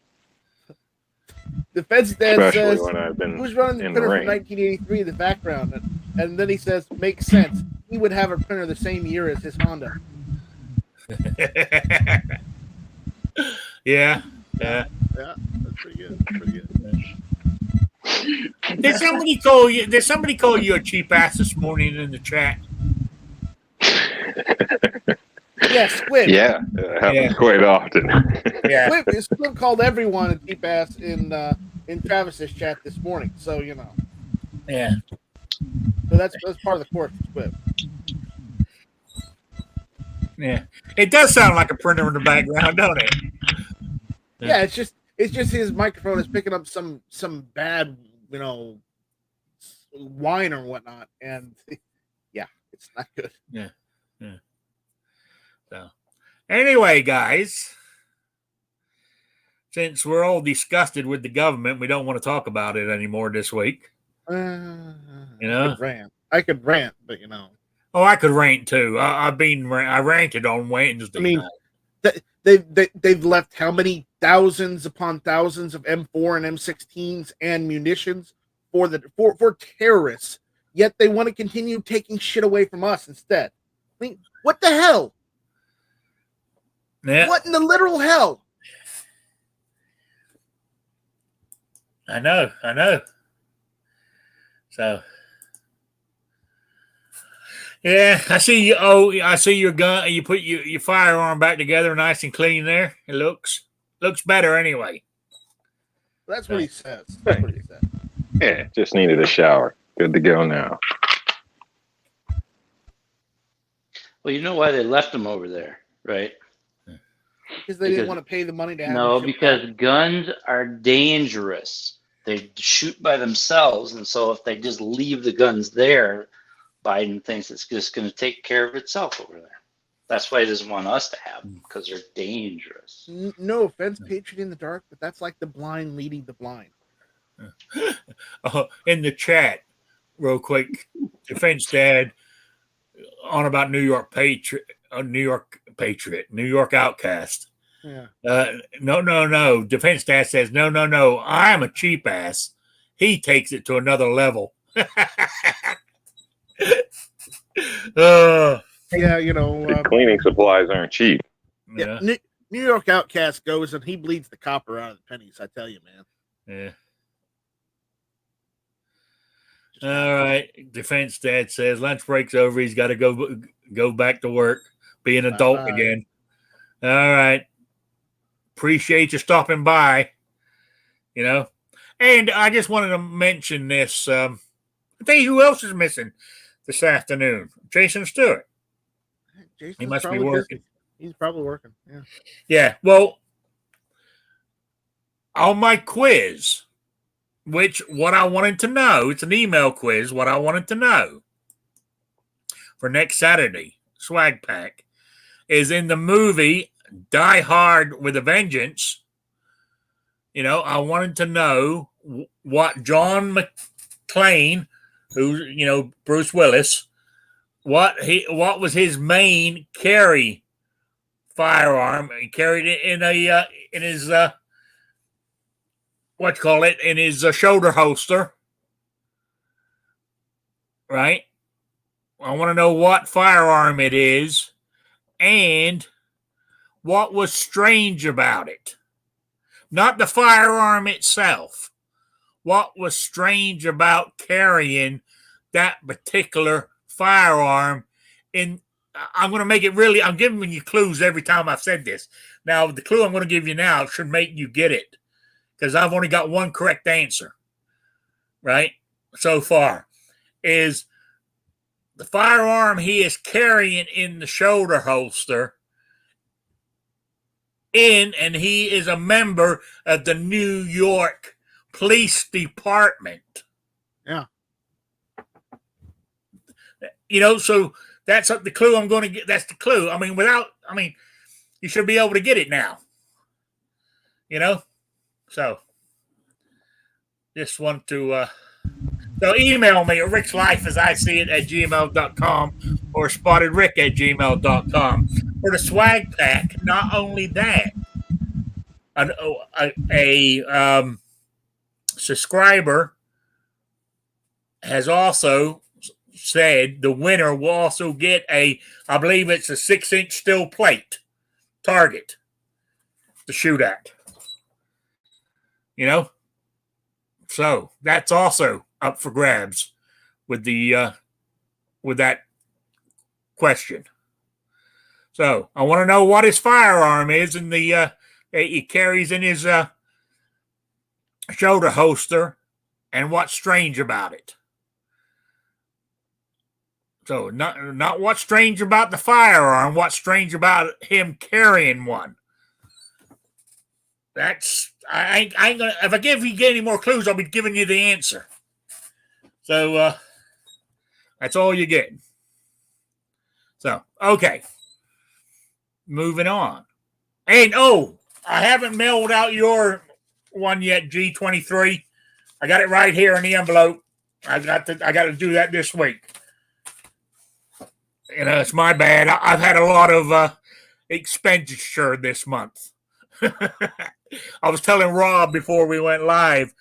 The Fed's dad Especially says, when I've been who's running the in the printer rain. from 1983 in the background? And then he says, makes sense. He would have a printer the same year as his Honda. Yeah. Yeah, that's pretty good. Did somebody call you a cheap ass this morning in the chat? Yeah, Squib. Yeah, it happens quite often. Yeah. Squib called everyone a cheap ass in Travis's chat this morning. So Yeah. So that's part of the course, Squib. Yeah. It does sound like a printer in the background, don't it? Yeah, it's just his microphone is picking up some bad, whine or whatnot, and yeah, it's not good. Yeah. So, anyway, guys, since we're all disgusted with the government, we don't want to talk about it anymore this week. I could rant, but Oh, I could rant too. I ranted on Wednesday. I mean, night. they've left how many thousands upon thousands of M4 and M16s and munitions for terrorists, yet they want to continue taking shit away from us instead. I mean, what the hell? Yeah. What in the literal hell? I know. So, yeah, I see you. Oh, I see your gun. You put your firearm back together, nice and clean. There, it looks better anyway. That's what he says. That's what he said. Yeah, just needed a shower. Good to go now. Well, you know why they left them over there, right? Because they didn't want to pay the money to have No, because guns are dangerous. They shoot by themselves, and so if they just leave the guns there, Biden thinks it's just going to take care of itself over there. That's why he doesn't want us to have them, because they're dangerous. No offense, Patriot in the Dark, but that's like the blind leading the blind. In the chat, real quick, Defense Dad on about New York Patriot, New York Outcast. Yeah. No. Defense Dad says, no. I'm a cheap ass. He takes it to another level. Yeah, cleaning supplies aren't cheap. Yeah. New York Outcast goes and he bleeds the copper out of the pennies. I tell you, man. Yeah. All right. Defense Dad says lunch break's over. He's got to go back to work, be an adult again. All right. Appreciate you stopping by. And I just wanted to mention this. I tell you who else is missing this afternoon. Jason Stewart. He must be working. He's probably working. Yeah. Yeah. Well, on my quiz, what I wanted to know, it's an email quiz, what I wanted to know for next Saturday, swag pack, is in the movie Die Hard with a Vengeance. I wanted to know what John McClane, who, Bruce Willis, what was his main carry firearm? He carried it in his in his shoulder holster, right? I want to know what firearm it is and what was strange about it. Not the firearm itself. What was strange about carrying that particular firearm in? I'm going to make it really, I'm giving you clues every time I've said this. Now, the clue I'm going to give you now should make you get it, because I've only got one correct answer, right? So far, is the firearm he is carrying in the shoulder holster and he is a member of the New York Police Department. Yeah. So that's the clue I'm going to get. That's the clue. You should be able to get it now. So just want to so email me at rickslife@gmail.com or spottedrick@gmail.com for the swag pack. Not only that, a subscriber has also said the winner will also get I believe it's a 6-inch steel plate target to shoot at. So that's also up for grabs with the with that question. So I want to know what his firearm is and the he carries in his shoulder holster, and what's strange about it. So not what's strange about the firearm, what's strange about him carrying one. That's I ain't gonna, if I give you any more clues, I'll be giving you the answer. So that's all you get. So okay. Moving on. And I haven't mailed out your one yet, G23. I got it right here in the envelope. I got to do that this week. It's my bad. I've had a lot of expenditure this month. I was telling Rob before we went live.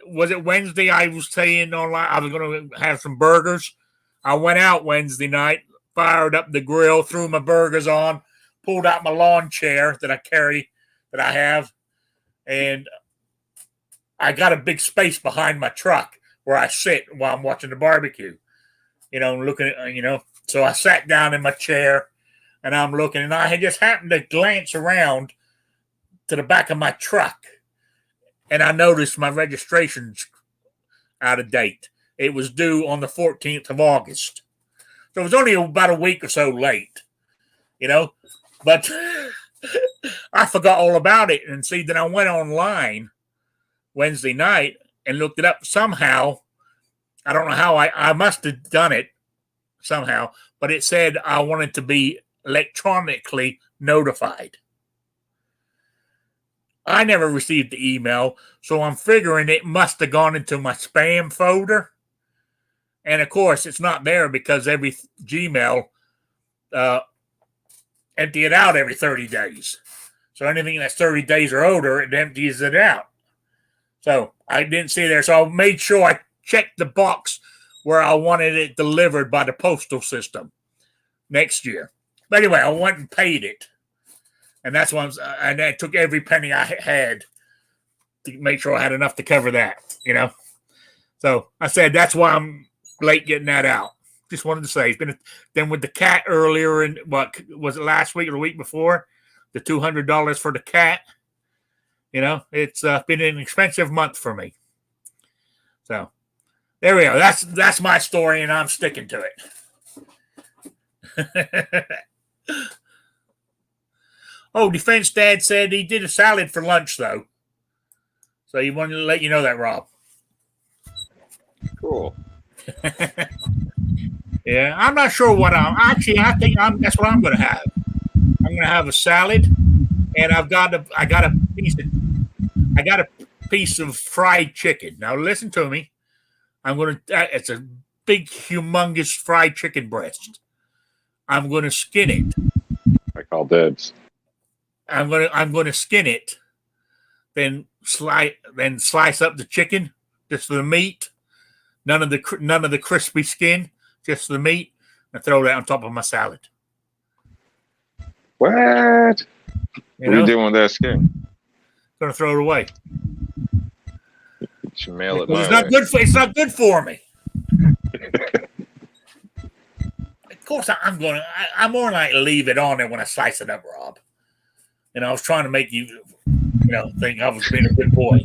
Was it Wednesday? I was saying online I was going to have some burgers. I went out Wednesday night, fired up the grill, threw my burgers on, pulled out my lawn chair that I have, and I got a big space behind my truck where I sit while I'm watching the barbecue. Looking at, so I sat down in my chair and I'm looking, and I had just happened to glance around to the back of my truck, and I noticed my registration's out of date. It was due on the 14th of August. So it was only about a week or so late, but I forgot all about it. And see, then I went online Wednesday night and looked it up somehow. I don't know how I must have done it somehow, but it said I wanted to be electronically notified. I never received the email, so I'm figuring it must have gone into my spam folder. And of course, it's not there because every Gmail empty it out every 30 days. So anything that's 30 days or older, it empties it out. So I didn't see it there. So I made sure I checked the box where I wanted it delivered by the postal system next year. But anyway, I went and paid it. And that's when and I took every penny I had to make sure I had enough to cover that, So I said that's why I'm late getting that out. Just wanted to say, it's been then with the cat earlier, and what was it, last week or the week before, the $200 for the cat. It's been an expensive month for me. So there we go. That's my story, and I'm sticking to it. Defense Dad said he did a salad for lunch, though. So he wanted to let you know that, Rob. Cool. Yeah, I'm not sure what I think that's what I'm going to have. I'm going to have a salad, and I got a piece of fried chicken. Now listen to me. It's a big, humongous fried chicken breast. I'm going to skin it. I call dibs. I'm going to skin it, then slice up the chicken, just the meat, none of the crispy skin, just the meat, and throw that on top of my salad. What? What are you doing with that skin? Going to throw it away. You should mail it. It's not good for me. Of course, I'm more likely to leave it on there when I slice it up, Rob. I was trying to make you, think I was being a good boy.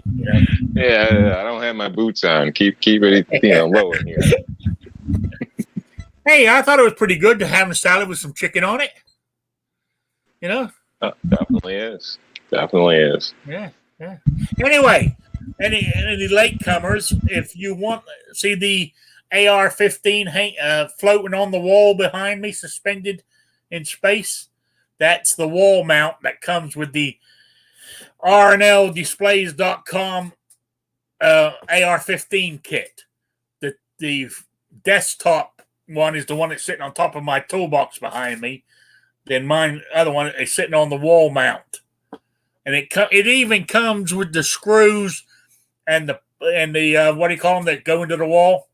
Yeah, I don't have my boots on. Keep it, low in here. Hey, I thought it was pretty good to have a salad with some chicken on it. Definitely is. Definitely is. Yeah. Anyway, any latecomers, if you want, see the AR-15 floating on the wall behind me, suspended in space. That's the wall mount that comes with the RNLDisplays.com AR-15 kit. The desktop one is the one that's sitting on top of my toolbox behind me. Then mine, other one, is sitting on the wall mount, and it even comes with the screws and the what do you call them that go into the wall,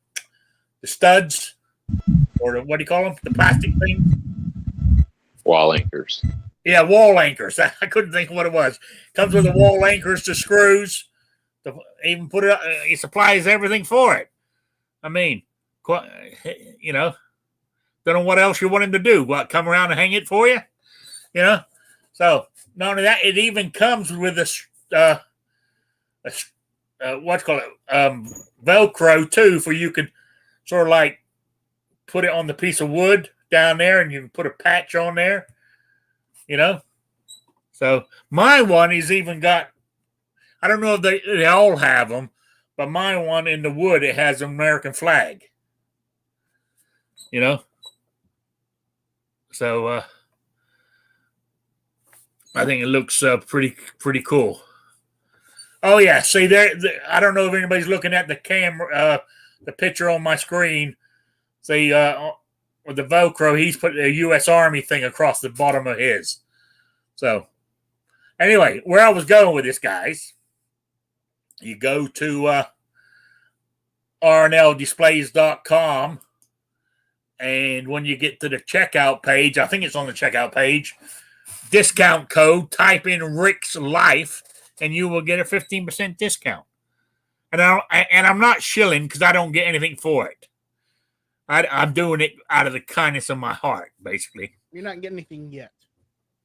the studs, or what do you call them, the plastic things. Wall anchors. Yeah, wall anchors. I couldn't think of what it was. Comes with the wall anchors, the screws. Even put it up. It supplies everything for it. I mean, don't know what else you want him to do. What, come around and hang it for you? You know, so not only that, it even comes with what's called Velcro too, for you could sort of like put it on the piece of wood down there, and you can put a patch on there. You know, so my one is even got. I don't know if they all have them, but my one in the wood, it has an American flag. You know, so I think it looks pretty cool. Oh yeah, see there. I don't know if anybody's looking at the camera, the picture on my screen. See, with the Velcro, he's put the U.S. Army thing across the bottom of his. So, anyway, where I was going with this, guys, you go to rnldisplays.com, and when you get to the checkout page, I think it's on the checkout page, discount code, type in Rick's Life, and you will get a 15% discount. And I'm not shilling because I don't get anything for it. I'm doing it out of the kindness of my heart, basically. You're not getting anything yet.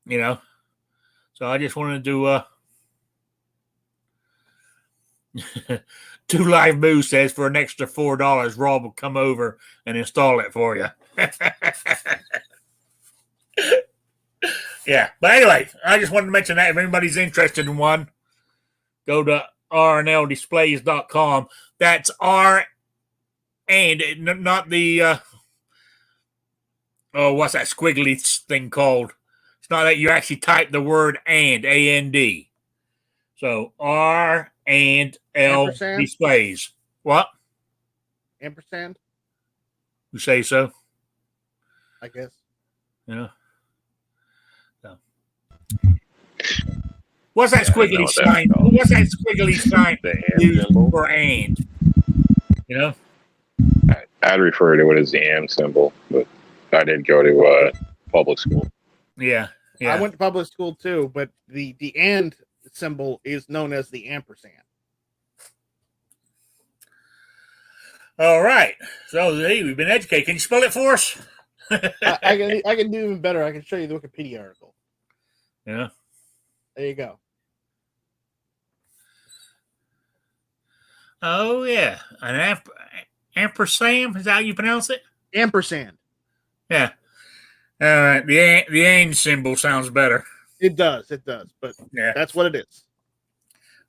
You know? So I just wanted to Two Live Boo says for an extra $4, Rob will come over and install it for you. Yeah. But anyway, I just wanted to mention that if anybody's interested in one, go to rnldisplays.com. That's R and not the what's that squiggly thing called? It's not that you actually type the word and A-N-D. So R and L Ampersand? Displays. What? Ampersand, You say so? I guess. Yeah. So. What's that squiggly sign? What's that squiggly sign used for and? You know? I'd refer to it as the AM symbol, but I did go to public school. Yeah. I went to public school too, but the and symbol is known as the ampersand. All right. So hey, we've been educated. Can you spell it for us? I can do even better. I can show you the Wikipedia article. Yeah. There you go. Oh yeah, an ampersand. Is that how you pronounce it? Ampersand. Yeah. All right. The and symbol sounds better. It does. But Yeah. that's what it is.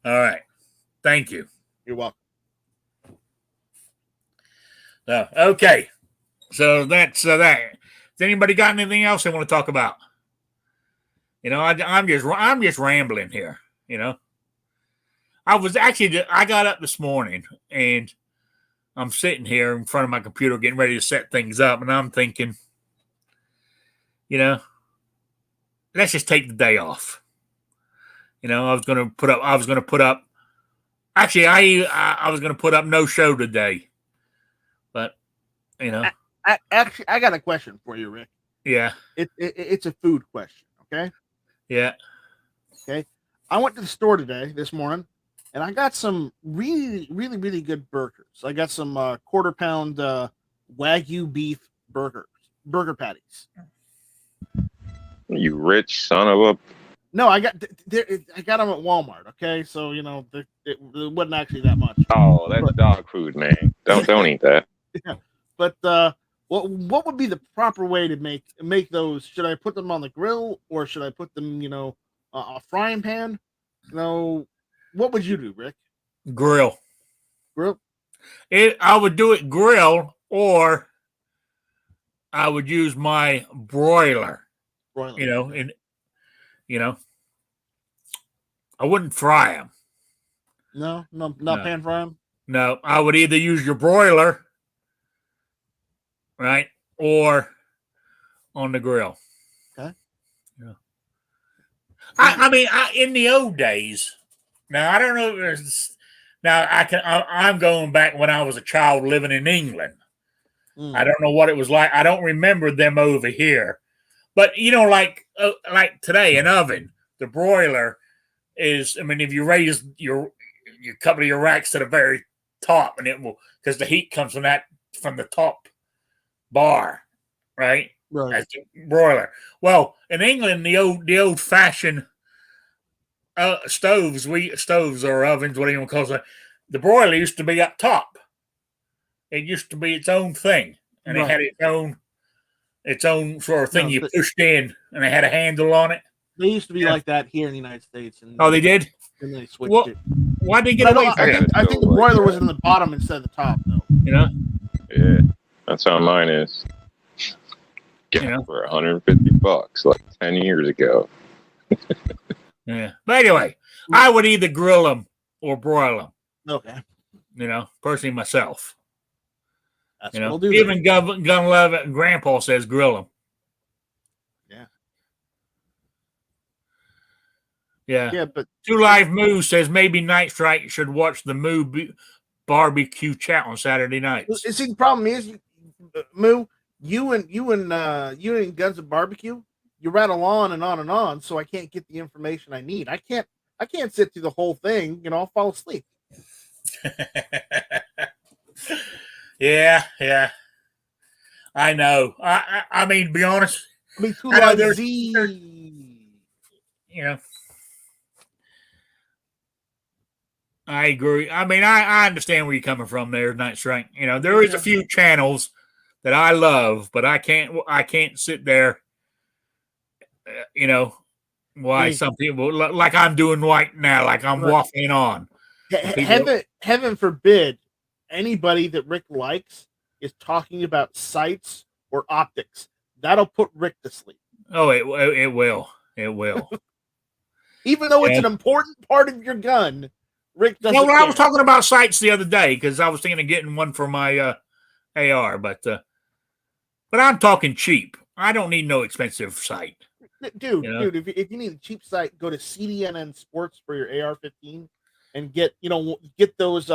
All right. Thank you. You're welcome. So, okay. So that's that. Has anybody got anything else they want to talk about? You know, I'm just rambling here. You know, I got up this morning and I'm sitting here in front of my computer getting ready to set things up, and I'm thinking, you know, let's just take the day off. You know, I was going to put up. Actually, I was going to put up no show today, but you know, I got a question for you, Rick. Yeah. It's a food question. Okay. Yeah. Okay. I went to the store this morning, and I got some really, really, really good burgers. I got some quarter pound Wagyu beef burger patties. You rich son of a. No, I got them at Walmart. Okay, so you know it wasn't actually that much. Oh, that's dog food, man. Don't eat that. Yeah, but what would be the proper way to make those? Should I put them on the grill or should I put them, a frying pan? What would you do, Rick? Grill. Grill. I would do it grill, or I would use my broiler. I wouldn't fry them. No, not pan fry them. No, I would either use your broiler, right, or on the grill. Okay. Yeah. I mean, in the old days. Now I don't know. I'm going back when I was a child living in England. I don't know what it was like. I don't remember them over here. But like today, an oven, the broiler is. I mean, if you raise your couple of your racks to the very top, and it will, because the heat comes from the top bar, right? Right. as the broiler. Well, in England, the old fashioned stoves or ovens, whatever you want to call it, the broiler used to be up top. It used to be its own thing, and it had its own sort of thing you pushed in, and it had a handle on it. They used to be like that here in the United States. And they did? And they switched it. Why did they get away from it? I think the broiler was in the bottom instead of the top, though. Yeah, that's how mine is. For $150, like 10 years ago. Yeah. But anyway, I would either grill them or broil them. Okay. Personally myself. That's what we'll do. Even Gun Love and Grandpa says grill them. Yeah, but Two Live Moo says maybe Night Strike should watch the Moo barbecue chat on Saturday nights. See, the problem is, Moo, you and Guns and Barbecue, you rattle on and on and on, so I can't get the information I need. I can't sit through the whole thing. I'll fall asleep. Yeah. I know. I mean, to be honest. I mean, Two Live Z. I agree. I mean, I understand where you're coming from there, Night Strike. There is a few channels that I love, but I can't sit there. Why some people, like I'm doing right now, like I'm waffling on. Heaven forbid anybody that Rick likes is talking about sights or optics. That'll put Rick to sleep. Oh, it will. It will. Even though it's an important part of your gun. Rick doesn't. I was talking about sights the other day because I was thinking of getting one for my AR, but I'm talking cheap. I don't need no expensive sight. Dude, if you need a cheap sight, go to CDNN Sports for your AR-15 and get those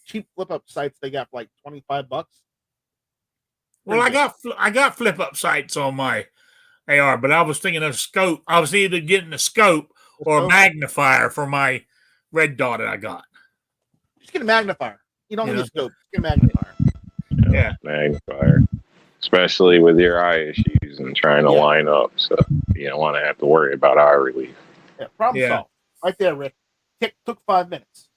cheap flip up sights they got for like $25. Well, I got flip up sights on my AR, but I was thinking of scope. I was either getting a scope or a magnifier for my red dot that I got. Just get a magnifier. You don't need a scope. Just get a magnifier. Yeah, magnifier. Especially with your eye issues and trying to line up, so you don't want to have to worry about eye relief. Yeah, problem solved. Right there, Rick. Took 5 minutes.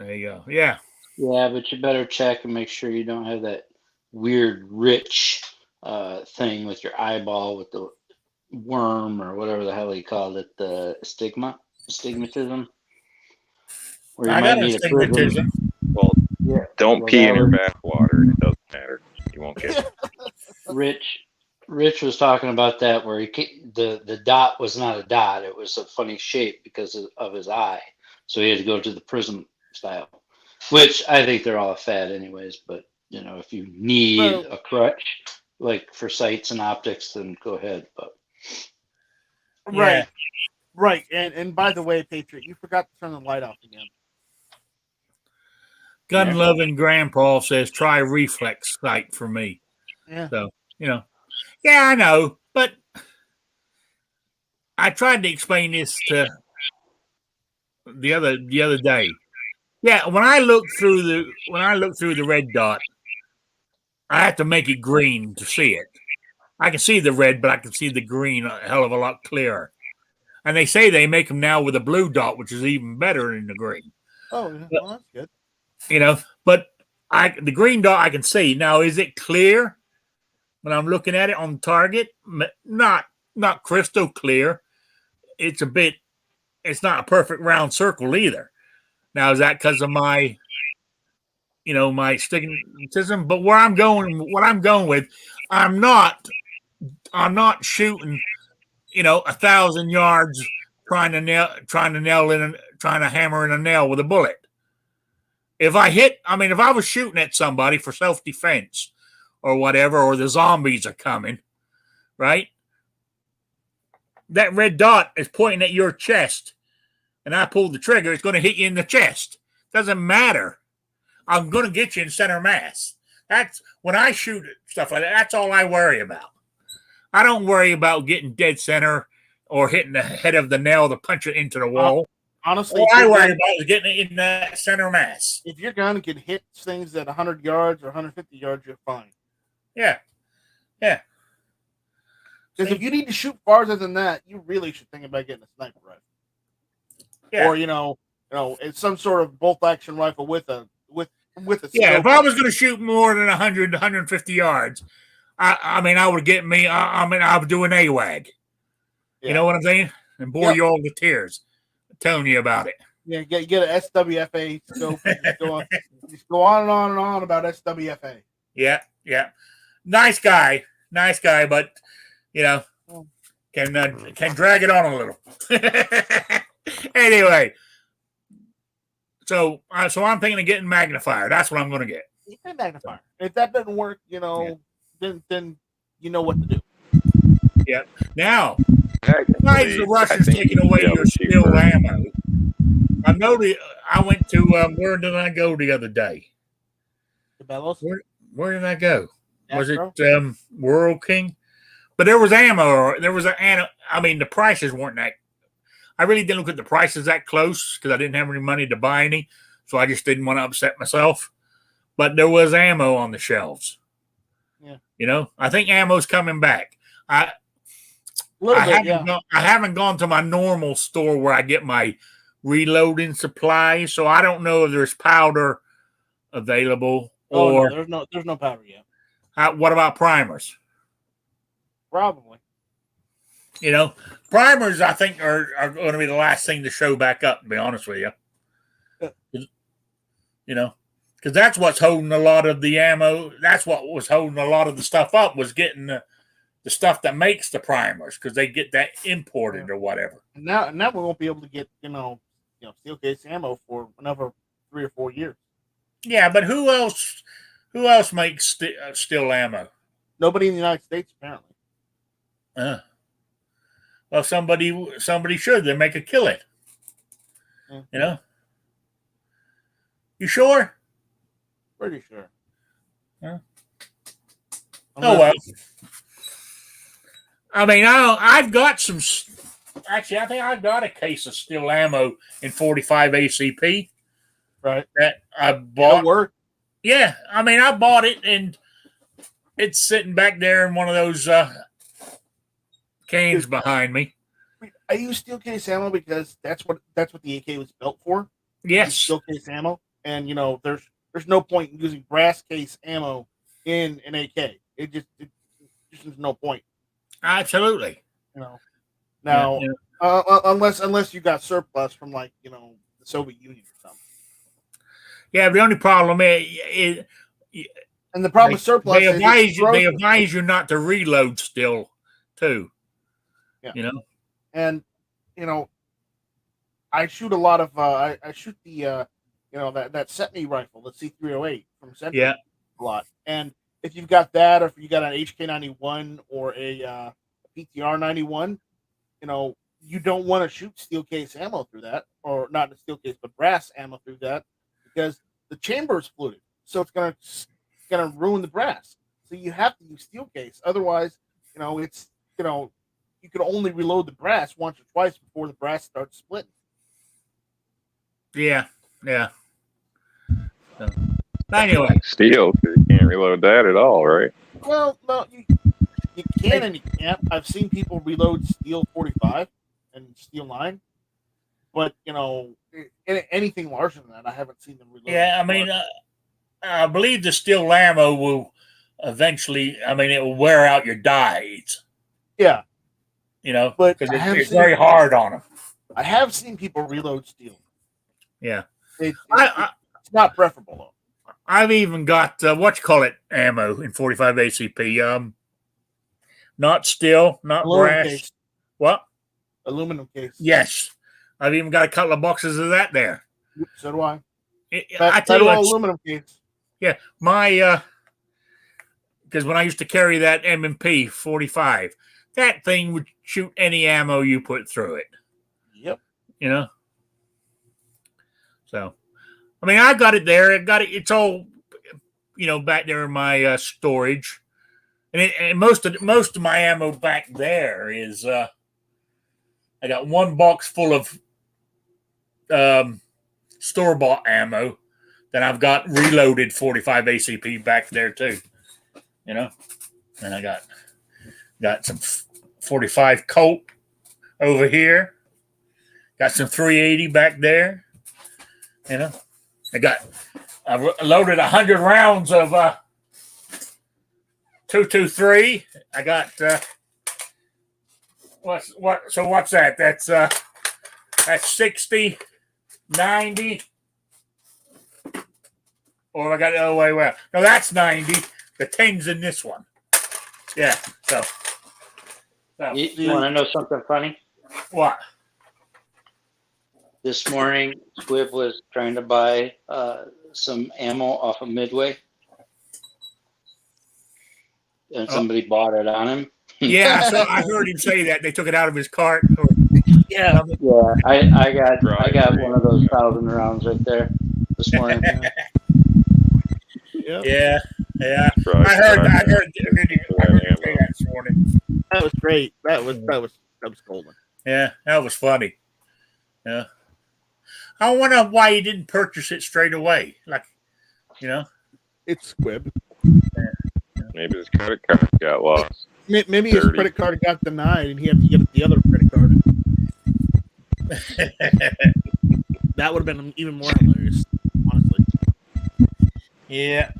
There you go. Yeah. Yeah, but you better check and make sure you don't have that weird rich thing with your eyeball with the worm or whatever the hell you called it, the astigmatism. Where you I got astigmatism. Well, don't pee in your bathwater. It doesn't matter. You won't get it. Rich was talking about that where the dot was not a dot. It was a funny shape because of his eye. So he had to go to the prism style, which I think they're all a fad anyways. But, if you need a crutch, like for sights and optics, then go ahead. But Right. And by the way, Patriot, you forgot to turn the light off again. Gun loving Grandpa says try reflex sight for me. Yeah. So, I know, but I tried to explain this to the other day. Yeah, when I look through the red dot, I have to make it green to see it. I can see the red, but I can see the green a hell of a lot clearer. And they say they make them now with a blue dot, which is even better than the green. Oh, well, that's good. But the green dot I can see. Now, is it clear when I'm looking at it on target? Not crystal clear. It's not a perfect round circle either. Now, is that because of my stigmatism? But what I'm going with, I'm not shooting, 1,000 yards trying to hammer in a nail with a bullet. If I was shooting at somebody for self-defense or whatever, or the zombies are coming, right? That red dot is pointing at your chest, and I pull the trigger, it's going to hit you in the chest. Doesn't matter. I'm going to get you in center mass. That's when I shoot stuff like that. That's all I worry about. I don't worry about getting dead center or hitting the head of the nail to punch it into the wall. Honestly, all I worry about is getting it in that center mass. If your gun can hit things at 100 yards or 150 yards, you're fine. Yeah. Because if you need to shoot farther than that, you really should think about getting a sniper rifle. Yeah. Or it's some sort of bolt action rifle with a Yeah, if scope. I was going to shoot more than 100, 150 yards, I mean, I would get me. I would do an AWAG. Yeah. You know what I'm saying? And bore you all to tears, telling you about it. Yeah, get an SWFA scope. Just go on and on and on about SWFA. Yeah, yeah. Nice guy, but can drag it on a little. Anyway, so I'm thinking of getting magnifier. That's what I'm going to get. You can magnifier. If that doesn't work, then you know what to do. Yeah. Now, besides the Russians taking away your steel ammo, I noticed. I went to where did I go the other day? Cabela's? Where did I go? Astro? Was it World King? But there was ammo. There was I mean, the prices weren't that. I really didn't look at the prices that close because I didn't have any money to buy any, so I just didn't want to upset myself. But there was ammo on the shelves. Yeah. I think ammo's coming back. I haven't gone to my normal store where I get my reloading supplies, so I don't know if there's powder available or no, there's no powder yet. What about primers? Probably. Primers I think are going to be the last thing to show back up, to be honest with you. Because that's what's holding a lot of the ammo. That's what was holding a lot of the stuff up, was getting the stuff that makes the primers, because they get that imported or whatever. And now we won't be able to get steel case ammo for another 3 or 4 years. Yeah, but who else makes steel ammo? Nobody in the United States, apparently. Well, somebody should. They make a killing. Mm-hmm. You sure? Pretty sure. Huh? Oh well. I mean, I've got some. Actually, I think I've got a case of steel ammo in 45 ACP. Right. That I bought. It'll work. Yeah, I mean, I bought it and it's sitting back there in one of those cans behind me. I use steel case ammo because that's what the AK was built for. Yes, steel case ammo, and there's no point in using brass case ammo in an AK. It just there's no point. Absolutely. Now, unless you got surplus from the Soviet Union or something. Yeah, the only problem is and the problem with surplus they advise you not to reload still, too. Yeah. And I shoot a lot of I shoot the that Setney rifle, the C308 from Century a lot. And if you've got that, or if you got an HK91 or a PTR 91, you don't want to shoot steel case ammo through that, or not the steel case, but brass ammo through that, because the chamber is fluted, so it's gonna ruin the brass. So you have to use steel case, otherwise, it's you can only reload the brass once or twice before the brass starts splitting. Yeah. So, anyway, steel, because you can't reload that at all, right? Well, no, you can and you can't. I've seen people reload steel 45 and steel 9, but anything larger than that, I haven't seen them reload. Yeah, I mean, I believe the steel ammo will eventually. I mean, it will wear out your dies. Yeah, but because it's very hard on them. I have seen people reload steel. Yeah, it's not preferable though. I've even got ammo in 45 ACP. Not steel, not aluminum brass. Case. What? Aluminum case. Yes, I've even got a couple of boxes of that there. So do I. I tell you, aluminum case. Yeah, my because when I used to carry that M&P 45, that thing would shoot any ammo you put through it. Yep. So, I mean, I got it there. It's all, back there in my storage, and most of my ammo back there is. I got one box full of store-bought ammo. Then I've got reloaded 45 ACP back there too. And I got some .45 Colt over here. Got some 380 back there. You know, I loaded 100 rounds of 223. I got what's that? That's 60, 90. Or I got it the other way around. No, that's 90. The 10's in this one. Yeah. So You want to know something funny? what? This morning, Squibb was trying to buy some ammo off of Midway, and somebody bought it on him. Yeah, so I heard him say that they took it out of his cart. Yeah. Yeah, I got one of those 1,000 rounds right there this morning. Yep. Yeah. Right, I heard right. him say that this morning. That was great. That was golden. Yeah, that was funny. Yeah. I wonder why he didn't purchase it straight away. Like, you know. It's Squibb. Maybe his credit card got lost. Maybe his 30. credit card got denied and he had to get the other credit card. That would have been even more hilarious, honestly. Yeah.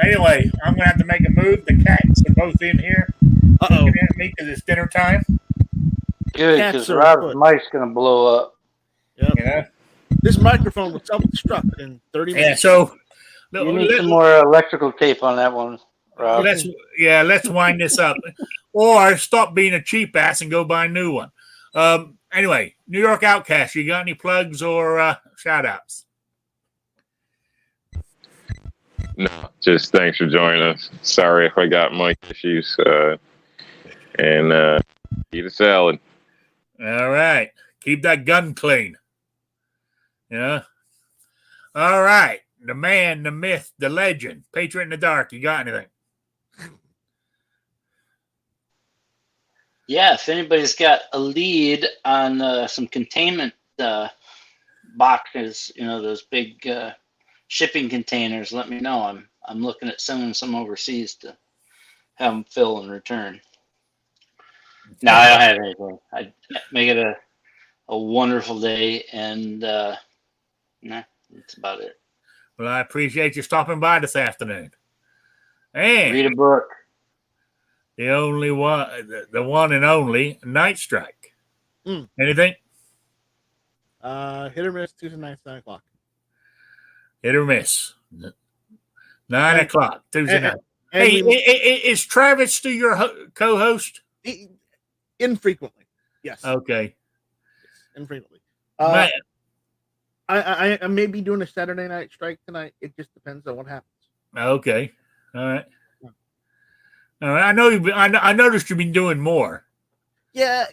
Anyway, I'm gonna have to make a move. The cats are both in here. Uh-oh. Looking at me because it's dinner time. Good, Cats because are Rob's afoot. mic's going to blow up. Yep. Yeah. This microphone was self-destruct in 30 Yeah. minutes. So You need some more electrical tape on that one, Rob. let's wind this up, or stop being a cheap ass and go buy a new one. Anyway, New York Outcast, you got any plugs or shout outs? No, just thanks for joining us. Sorry if I got mic issues. And eat a salad. All right. Keep that gun clean. Yeah. All right. The man, the myth, the legend, Patriot in the Dark. You got anything? Yeah, if anybody's got a lead on some containment boxes, those big shipping containers, let me know. I'm looking at sending some overseas to have them fill and return. No, I don't have anything. I make it a wonderful day, and that's about it. Well, I appreciate you stopping by this afternoon. And Read a book. the only one, the one and only Night Strike. Anything? Hit or miss Tuesday nights, 9 o'clock. Hit or miss. 9 o'clock Tuesday night. And Hey, is Travis still your co-host? infrequently. Yes. Okay. Infrequently. Man, I may be doing a Saturday night strike tonight. It just depends on what happens. okay. All right. All right. I noticed you've been doing more. Yeah,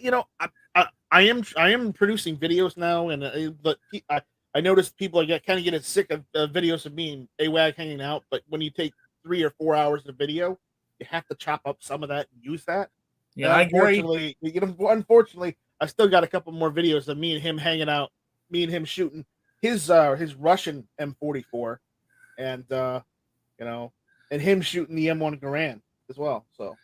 I am producing videos now, and but I noticed people are kind of getting sick of videos of me and AWAG hanging out. But when you take 3 or 4 hours of video, you have to chop up some of that and use that. Yeah, I agree. Unfortunately, I still got a couple more videos of me and him hanging out, me and him shooting his Russian M44, and and him shooting the M1 Garand as well. So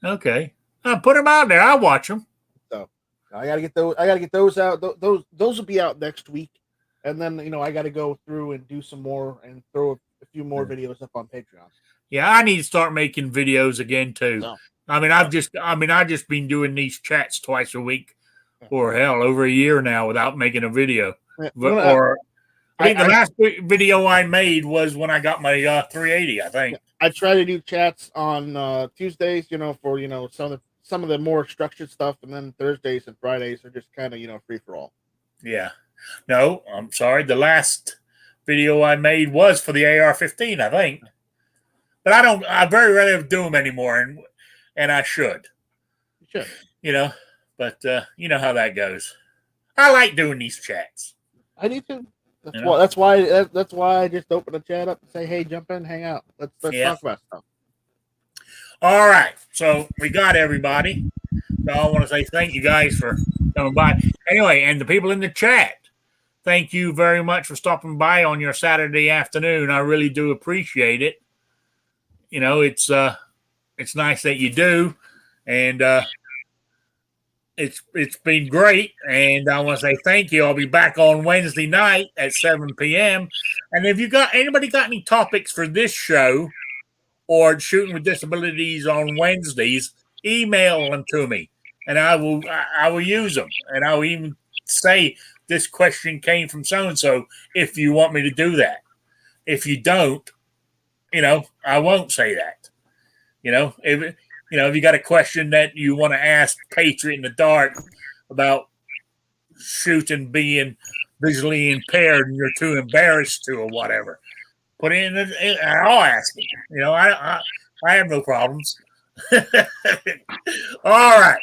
Okay. Put them out there. I'll watch them. so I gotta get those out. Those will be out next week, and then I got to go through and do some more and throw a few more videos up on Patreon. Yeah, I need to start making videos again too. No. I just been doing these chats twice a week for hell over a year now without making a video. I think the last video I made was when I got my 380. I think I try to do chats on Tuesdays, for some of the more structured stuff, and then Thursdays and Fridays are just kind of free for all. Yeah. No, I'm sorry. The last video I made was for the AR-15, I think. But I very rarely do them anymore, and I should. You should. But you know how that goes. I like doing these chats. I do too. That's why I just open the chat up and say, "Hey, jump in, hang out. Let's talk about stuff." All right, so we got everybody. So I want to say thank you guys for coming by. Anyway, and the people in the chat, thank you very much for stopping by on your Saturday afternoon. I really do appreciate it. It's nice that you do, and it's been great, and I want to say thank you. I'll be back on Wednesday night at 7 p.m. And if you got anybody got any topics for this show or Shooting with Disabilities on Wednesdays, email them to me, and I will use them, and I will even say this question came from so and so if you want me to do that. If you don't, I won't say that. If you got a question that you want to ask Patriot in the Dark about shooting being visually impaired and you're too embarrassed to or whatever, put it in and I'll ask it. I have no problems. All right.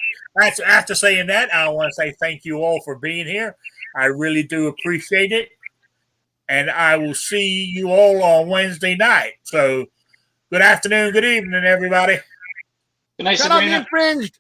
After saying that, I want to say thank you all for being here. I really do appreciate it. And I will see you all on Wednesday night. So good afternoon, good evening, everybody. Good night, Shut up, Sabrina. Infringed.